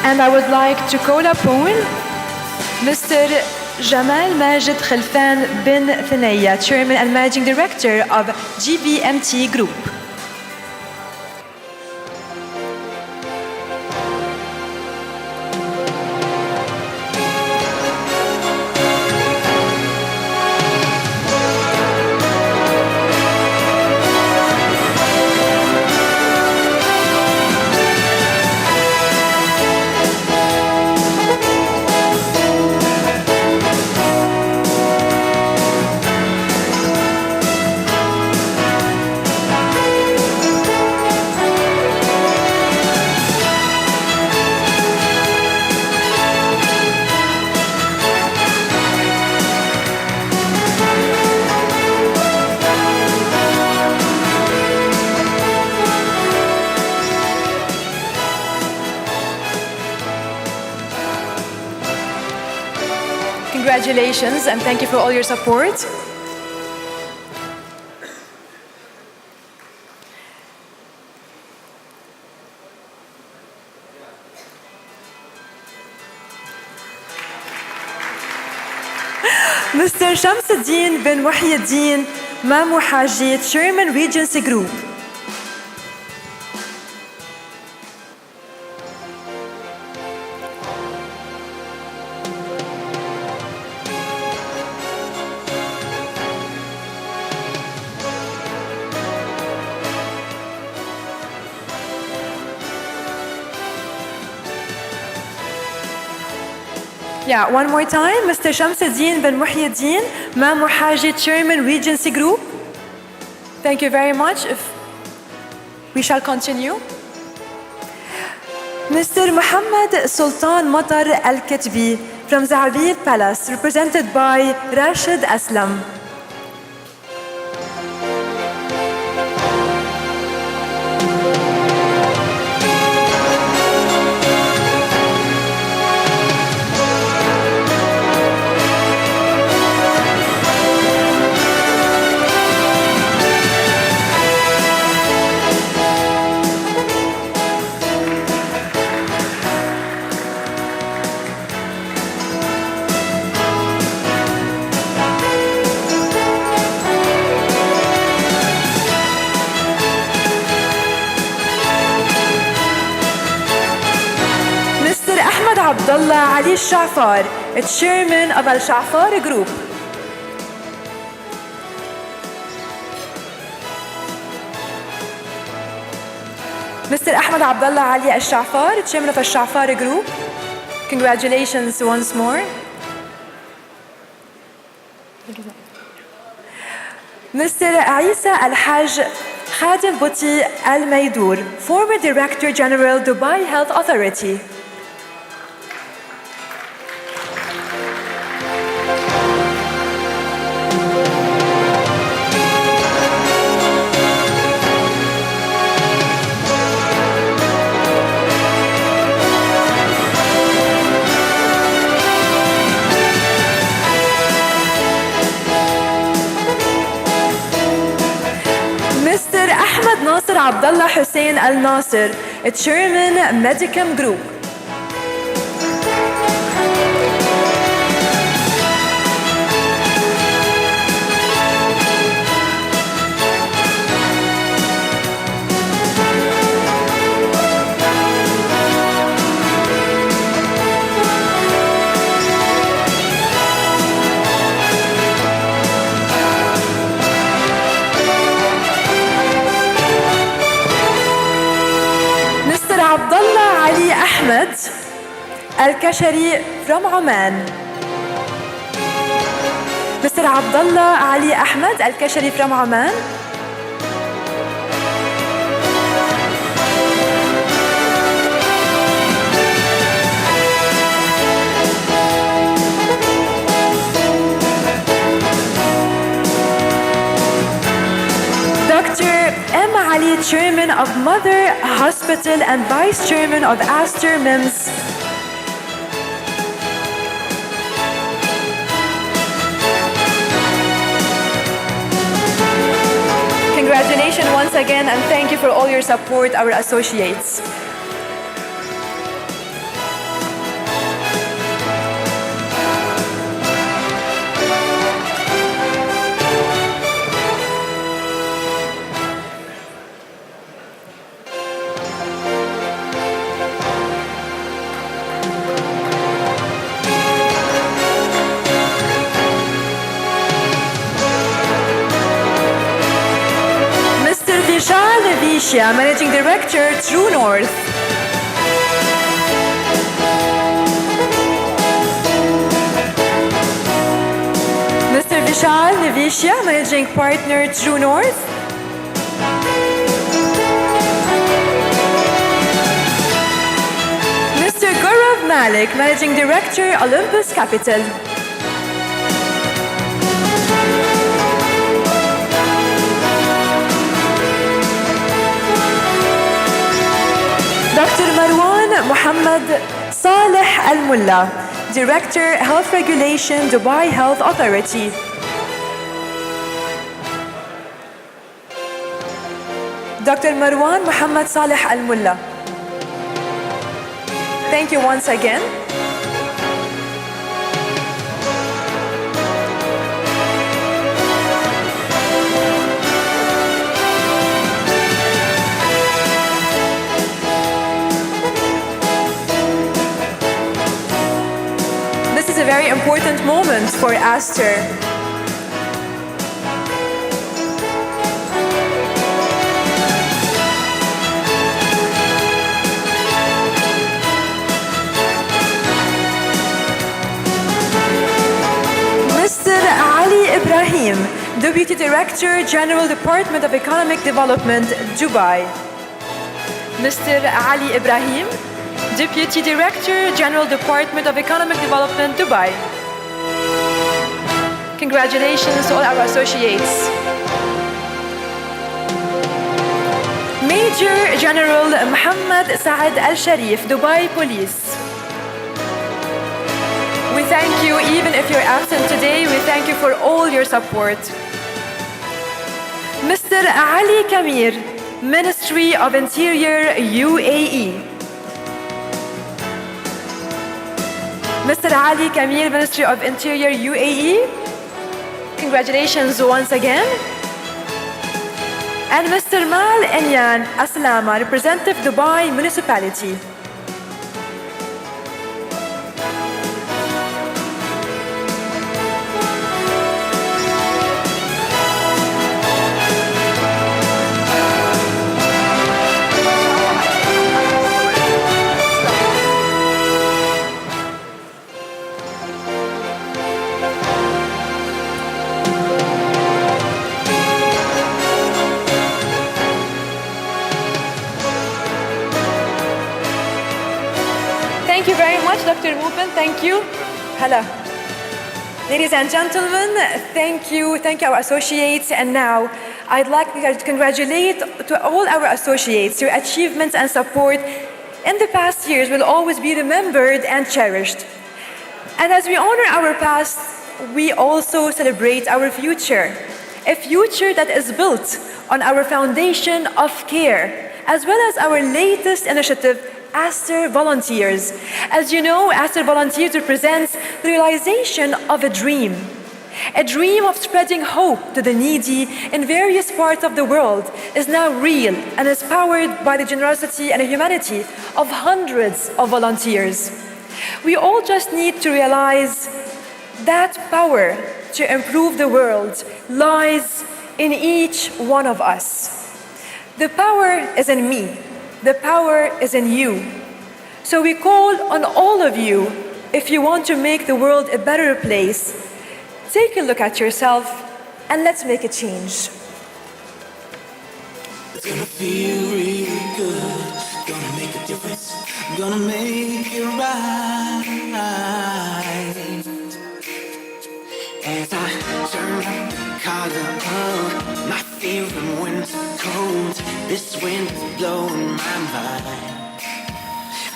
And I would like to call upon Mr. Jamal Majid Khalfan bin Thanaya, Chairman and Managing Director of GBMT Group. Congratulations and thank you for all your support. Mr. Shamsuddin bin Muhyiddin Mamu Haji, Chairman Regency Group. Yeah, one more time, Mr. Shamsuddin bin Muhyiddin, Mamu Haji, Chairman, Regency Group. Thank you very much. If we shall continue. Mr. Muhammad Sultan Matar Al-Kitbi from Zahabir Palace, represented by Rashid Aslam. Abdullah Ali Shafar, Chairman of Al-Shafar Group. Mr. Ahmed Abdullah Ali Al-Shafar, Chairman of Al-Shafar Group. Congratulations once more. Mr. Aisa Al-Haj Khadim Buti Al-Maydour, former Director General, Dubai Health Authority. Abdullah Hussein Al Nasser, Chairman, Medicam Group. Mr. Abdullah Ali Ahmed Al-Kashari from Oman. Mr. Abdullah Ali Ahmed Al-Kashari from Oman. Dr. M. Ali, Chairman of Mother Hospital and Vice Chairman of Aster MIMS. Congratulations once again, and thank you for all your support, our associates. Mr. Vishal Vishya, Managing Director, True North. Mr. Vishal Vishya, Managing Partner, True North. Mr. Gaurav Malik, Managing Director, Olympus Capital. Dr. Marwan Muhammad Saleh Al Mulla, Director, Health Regulation, Dubai Health Authority. Dr. Marwan Muhammad Saleh Al Mulla. Thank you once again. This is a very important moment for Aster. Mr. Ali Ibrahim, Deputy Director, General Department of Economic Development, Dubai. Mr. Ali Ibrahim, Deputy Director, General Department of Economic Development, Dubai. Congratulations to all our associates. Major General Muhammad Saad Al Sharif, Dubai Police. We thank you, even if you're absent today, we thank you for all your support. Mr. Ali Kamir, Ministry of Interior, UAE. Mr. Ali Kamir, Ministry of Interior, UAE. Congratulations once again. And Mr. Mal Enyan Aslama, Representative Dubai Municipality. Thank you very much, Dr. Mubin. Thank you. Hello. Ladies and gentlemen, thank you. Thank you, our associates. And now, I'd like to congratulate to all our associates. Your achievements and support in the past years will always be remembered and cherished. And as we honor our past, we also celebrate our future. A future that is built on our foundation of care, as well as our latest initiative, Aster Volunteers. As you know, Aster Volunteers represents the realization of a dream of spreading hope to the needy in various parts of the world is now real and is powered by the generosity and humanity of hundreds of volunteers. We all just need to realize that power to improve the world lies in each one of us. The power is in me. The power is in you. So we call on all of you, if you want to make the world a better place, take a look at yourself and let's make a change. It's gonna feel really good. Gonna make a difference. Gonna make it right. As I turn up the collar of my favorite winter coat, this wind is blowing my mind.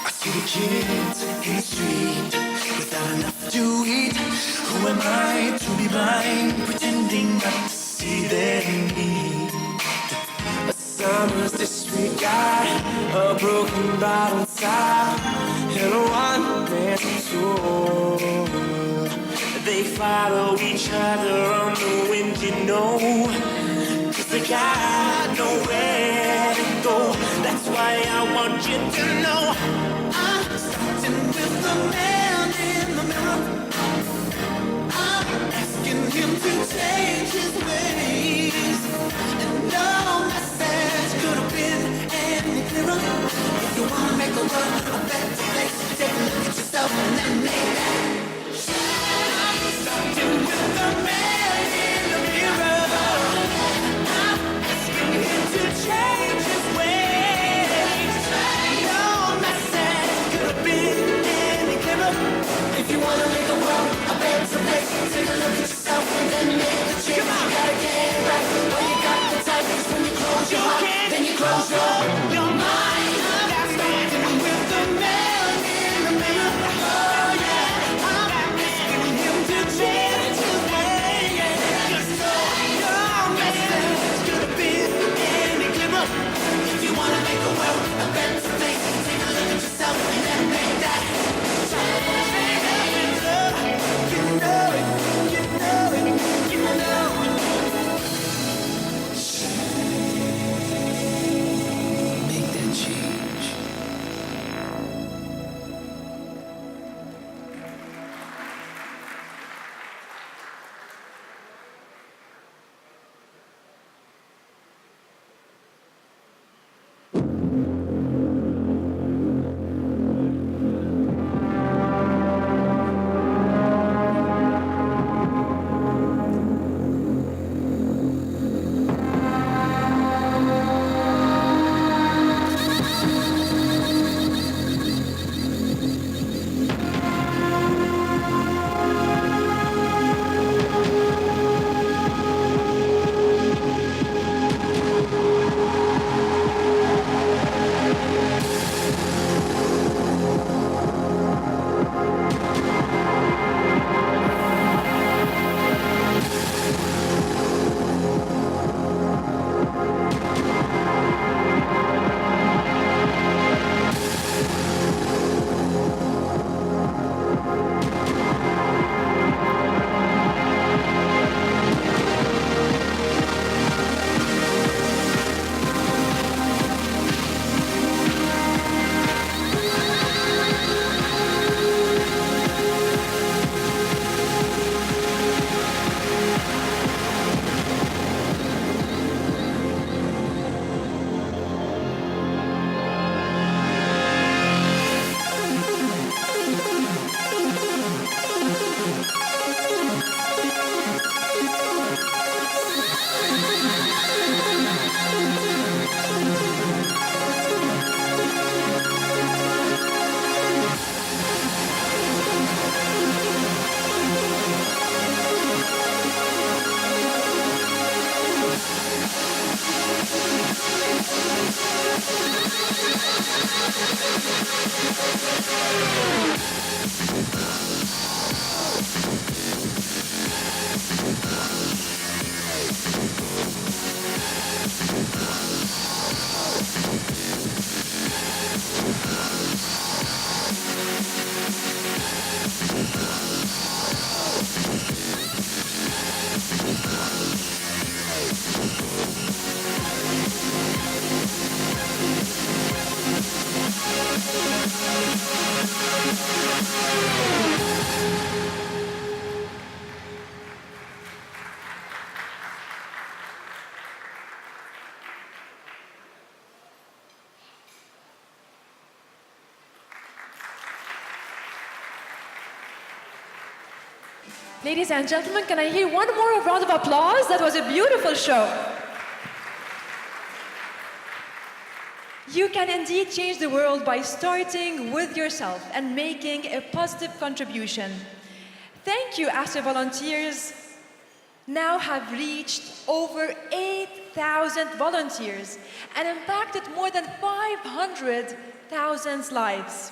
I see the kids in the street without enough to eat. Who am I to be blind, pretending not to see their need? A summer's disregard, a broken bottle inside, and a one-man tour. They follow each other on the wind, you know, 'cause they got nowhere to go. That's why I want you to know I'm starting with the man in the mirror. I'm asking him to change his ways, and no message could have been any clearer. If you wanna make the world a better place, take a look at yourself and then make that. Starting with the man in the mirror, I'm asking him to change his ways. No message Ladies and gentlemen, can I hear one more round of applause? That was a beautiful show. You can indeed change the world by starting with yourself and making a positive contribution. Thank you, Aster volunteers. Now have reached over 8,000 volunteers and impacted more than 500,000 lives.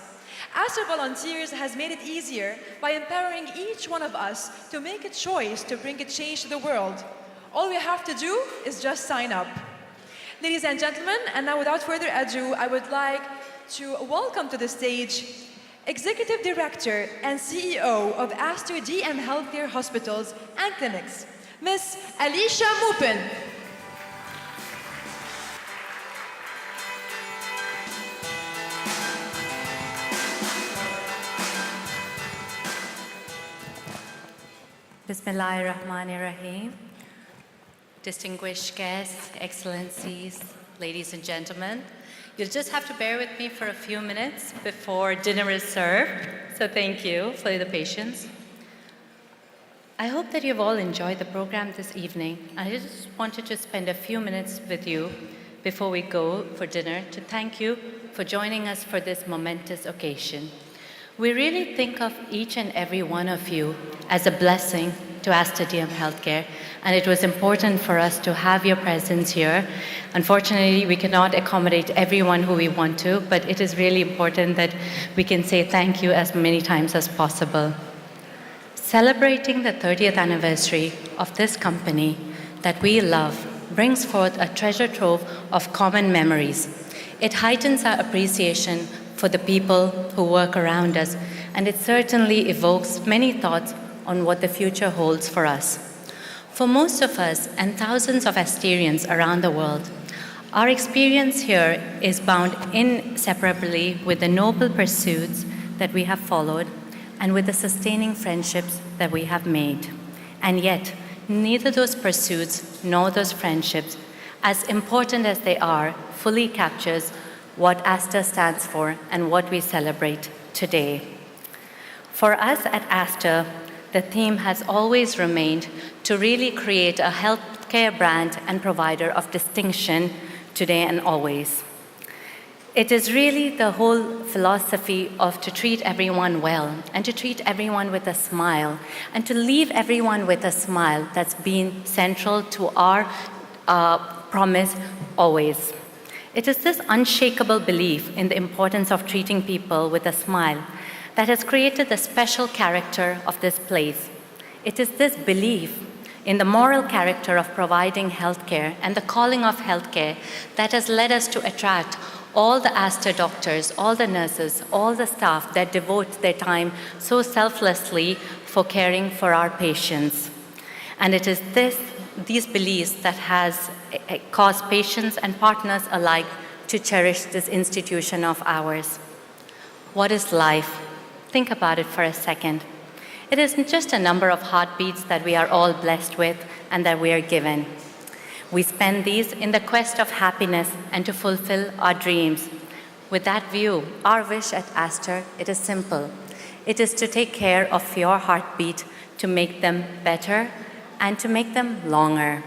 Aster Volunteers has made it easier by empowering each one of us to make a choice to bring a change to the world. All we have to do is just sign up. Ladies and gentlemen, and now without further ado, I would like to welcome to the stage Executive Director and CEO of Aster DM Healthcare Hospitals and Clinics, Ms. Alicia Mupin. Bismillahirrahmanirrahim. Distinguished guests, excellencies, ladies and gentlemen, you'll just have to bear with me for a few minutes before dinner is served. So thank you for the patience. I hope that you've all enjoyed the program this evening. I just wanted to spend a few minutes with you before we go for dinner to thank you for joining us for this momentous occasion. We really think of each and every one of you as a blessing to Aster DM Healthcare, and it was important for us to have your presence here. Unfortunately, we cannot accommodate everyone who we want to, but it is really important that we can say thank you as many times as possible. Celebrating the 30th anniversary of this company that we love brings forth a treasure trove of common memories. It heightens our appreciation for the people who work around us, and it certainly evokes many thoughts on what the future holds for us. For most of us and thousands of Asterians around the world, our experience here is bound inseparably with the noble pursuits that we have followed and with the sustaining friendships that we have made. And yet, neither those pursuits nor those friendships, as important as they are, fully captures what Aster stands for and what we celebrate today. For us at Aster, the theme has always remained to really create a healthcare brand and provider of distinction today and always. It is really the whole philosophy of to treat everyone well and to treat everyone with a smile and to leave everyone with a smile that's been central to our promise always. It is this unshakable belief in the importance of treating people with a smile that has created the special character of this place. It is this belief in the moral character of providing healthcare and the calling of healthcare that has led us to attract all the Aster doctors, all the nurses, all the staff that devote their time so selflessly for caring for our patients. And it is these beliefs that has caused patients and partners alike to cherish this institution of ours. What is life? Think about it for a second. It isn't just a number of heartbeats that we are all blessed with and that we are given. We spend these in the quest of happiness and to fulfill our dreams. With that view, our wish at Aster, it is simple. It is to take care of your heartbeat, to make them better and to make them longer.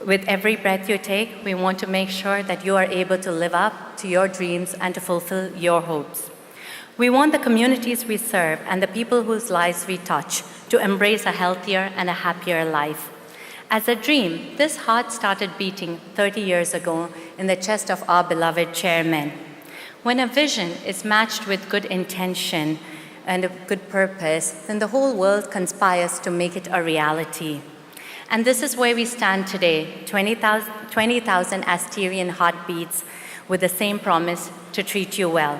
With every breath you take, we want to make sure that you are able to live up to your dreams and to fulfill your hopes. We want the communities we serve and the people whose lives we touch to embrace a healthier and a happier life. As a dream, this heart started beating 30 years ago in the chest of our beloved chairman. When a vision is matched with good intention and a good purpose, then the whole world conspires to make it a reality. And this is where we stand today, 20,000 Asterian heartbeats with the same promise to treat you well.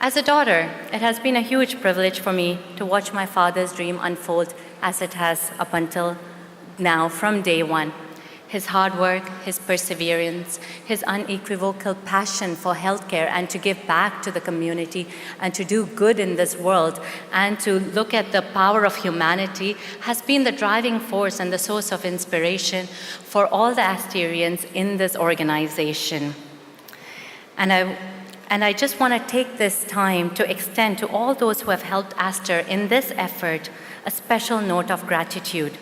As a daughter, it has been a huge privilege for me to watch my father's dream unfold as it has up until now from day one. His hard work, his perseverance, his unequivocal passion for healthcare and to give back to the community and to do good in this world and to look at the power of humanity has been the driving force and the source of inspiration for all the Asterians in this organization. And I just want to take this time to extend to all those who have helped Aster in this effort a special note of gratitude.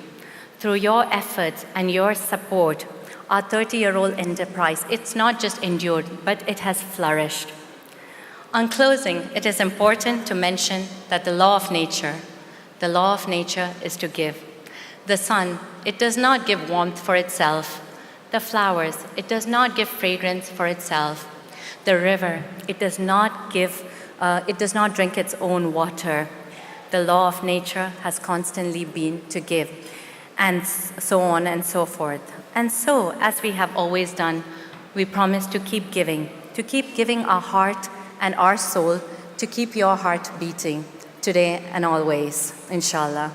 Through your efforts and your support, our 30-year-old enterprise, it's not just endured, but it has flourished. On closing, it is important to mention that the law of nature is to give. The sun, it does not give warmth for itself. The flowers, it does not give fragrance for itself. The river, it does not drink its own water. The law of nature has constantly been to give, and so on and so forth. And so, as we have always done, we promise to keep giving our heart and our soul, to keep your heart beating today and always, inshallah.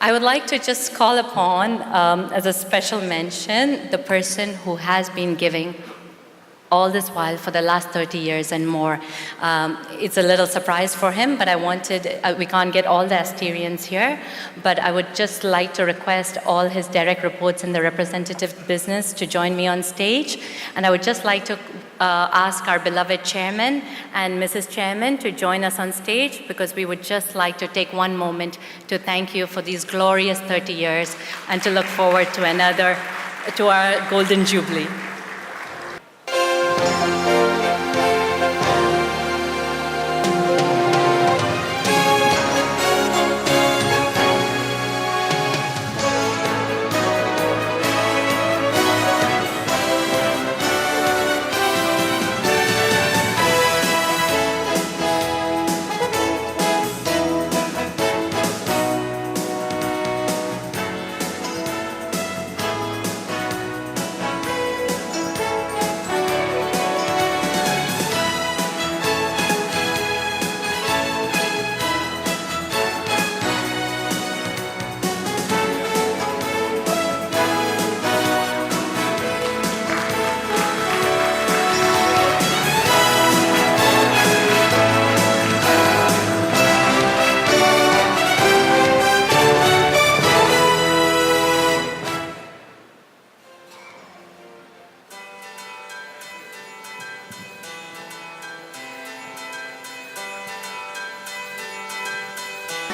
I would like to just call upon, as a special mention, the person who has been giving all this while for the last 30 years and more. It's a little surprise for him, but we can't get all the Asterians here, but I would just like to request all his direct reports in the representative business to join me on stage. And I would just like to ask our beloved chairman and Mrs. Chairman to join us on stage, because we would just like to take one moment to thank you for these glorious 30 years and to look forward to our Golden Jubilee.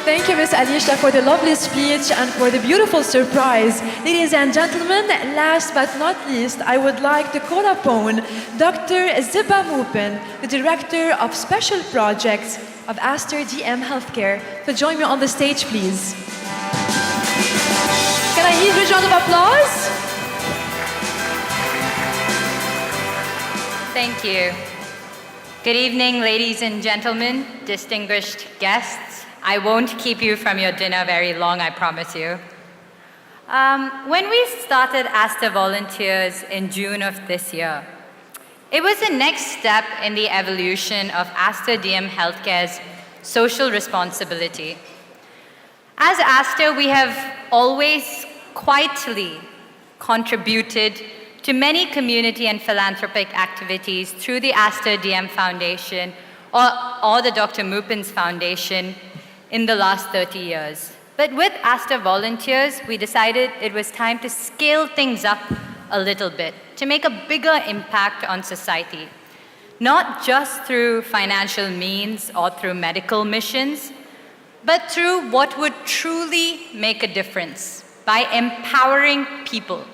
Thank you, Ms. Alisha, for the lovely speech and for the beautiful surprise. Ladies and gentlemen, last but not least, I would like to call upon Dr. Ziba Mupin, the Director of Special Projects of Aster DM Healthcare, to join me on the stage, please. Can I hear a round of applause? Thank you. Good evening, ladies and gentlemen, distinguished guests. I won't keep you from your dinner very long, I promise you. When we started Aster Volunteers in June of this year, it was the next step in the evolution of Aster DM Healthcare's social responsibility. As Aster, we have always quietly contributed to many community and philanthropic activities through the Aster DM Foundation or the Dr. Mupin's Foundation in the last 30 years. But with Aster Volunteers, we decided it was time to scale things up a little bit, to make a bigger impact on society, not just through financial means or through medical missions, but through what would truly make a difference, by empowering people,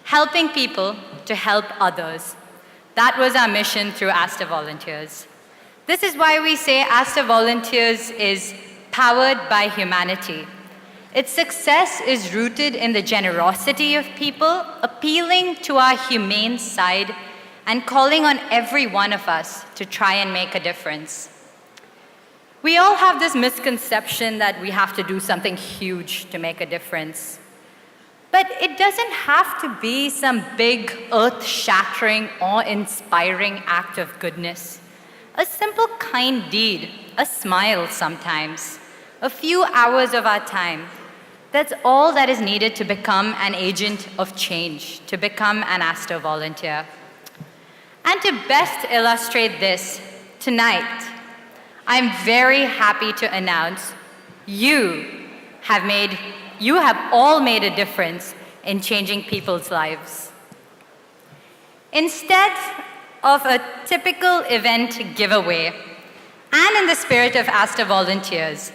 helping people to help others. That was our mission through Aster Volunteers. This is why we say Aster Volunteers is powered by humanity. Its success is rooted in the generosity of people, appealing to our humane side, and calling on every one of us to try and make a difference. We all have this misconception that we have to do something huge to make a difference. But it doesn't have to be some big, earth-shattering, awe-inspiring act of goodness. A simple kind deed, a smile sometimes, a few hours of our time, that's all that is needed to become an agent of change, to become an Aster volunteer. And to best illustrate this, tonight, I'm very happy to announce you have all made a difference in changing people's lives. Instead of a typical event giveaway, and in the spirit of Aster Volunteers,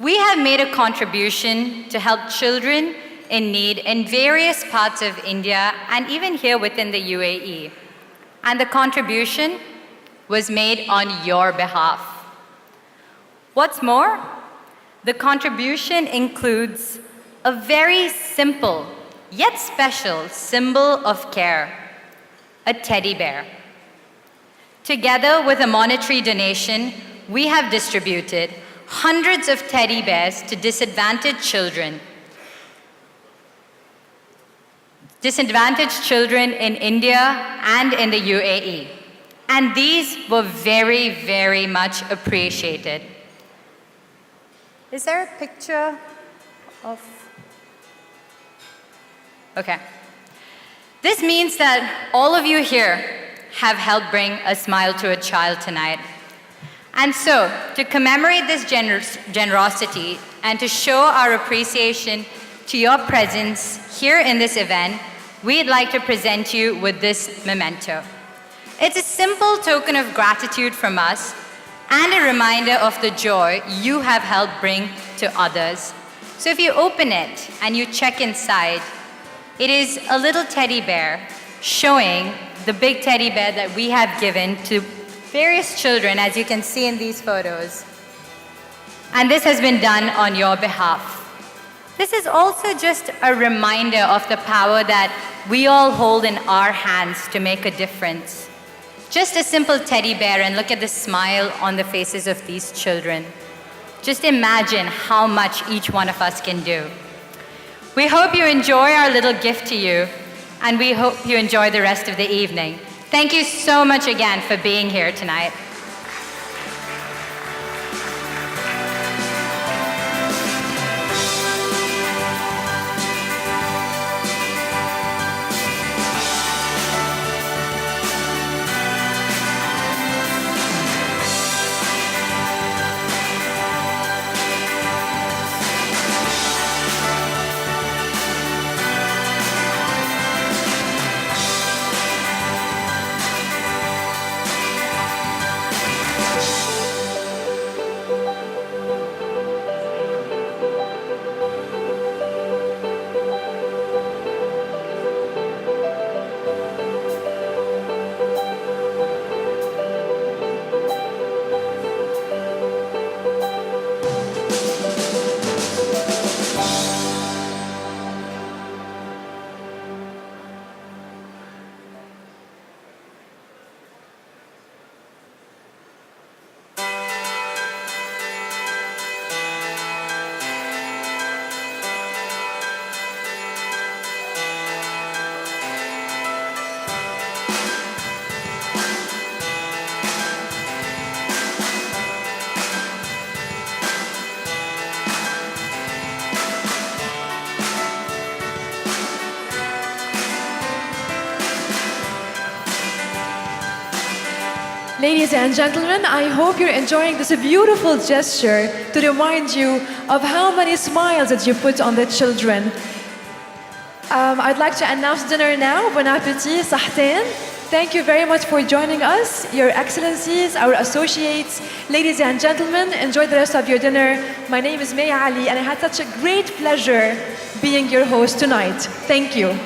we have made a contribution to help children in need in various parts of India and even here within the UAE. And the contribution was made on your behalf. What's more, the contribution includes a very simple yet special symbol of care, a teddy bear. Together with a monetary donation, we have distributed hundreds of teddy bears to disadvantaged children in India and in the UAE. And these were very, very much appreciated. Is there a picture of? Okay. This means that all of you here have helped bring a smile to a child tonight. And so, to commemorate this generosity and to show our appreciation to your presence here in this event, we'd like to present you with this memento. It's a simple token of gratitude from us and a reminder of the joy you have helped bring to others. So if you open it and you check inside, it is a little teddy bear showing the big teddy bear that we have given to various children, as you can see in these photos. And this has been done on your behalf. This is also just a reminder of the power that we all hold in our hands to make a difference. Just a simple teddy bear, and look at the smile on the faces of these children. Just imagine how much each one of us can do. We hope you enjoy our little gift to you, and we hope you enjoy the rest of the evening. Thank you so much again for being here tonight. Ladies and gentlemen, I hope you're enjoying this beautiful gesture to remind you of how many smiles that you put on the children. I'd like to announce dinner now. Bon appetit, sahtain. Thank you very much for joining us, Your Excellencies, our associates. Ladies and gentlemen, enjoy the rest of your dinner. My name is Maya Ali, and I had such a great pleasure being your host tonight. Thank you.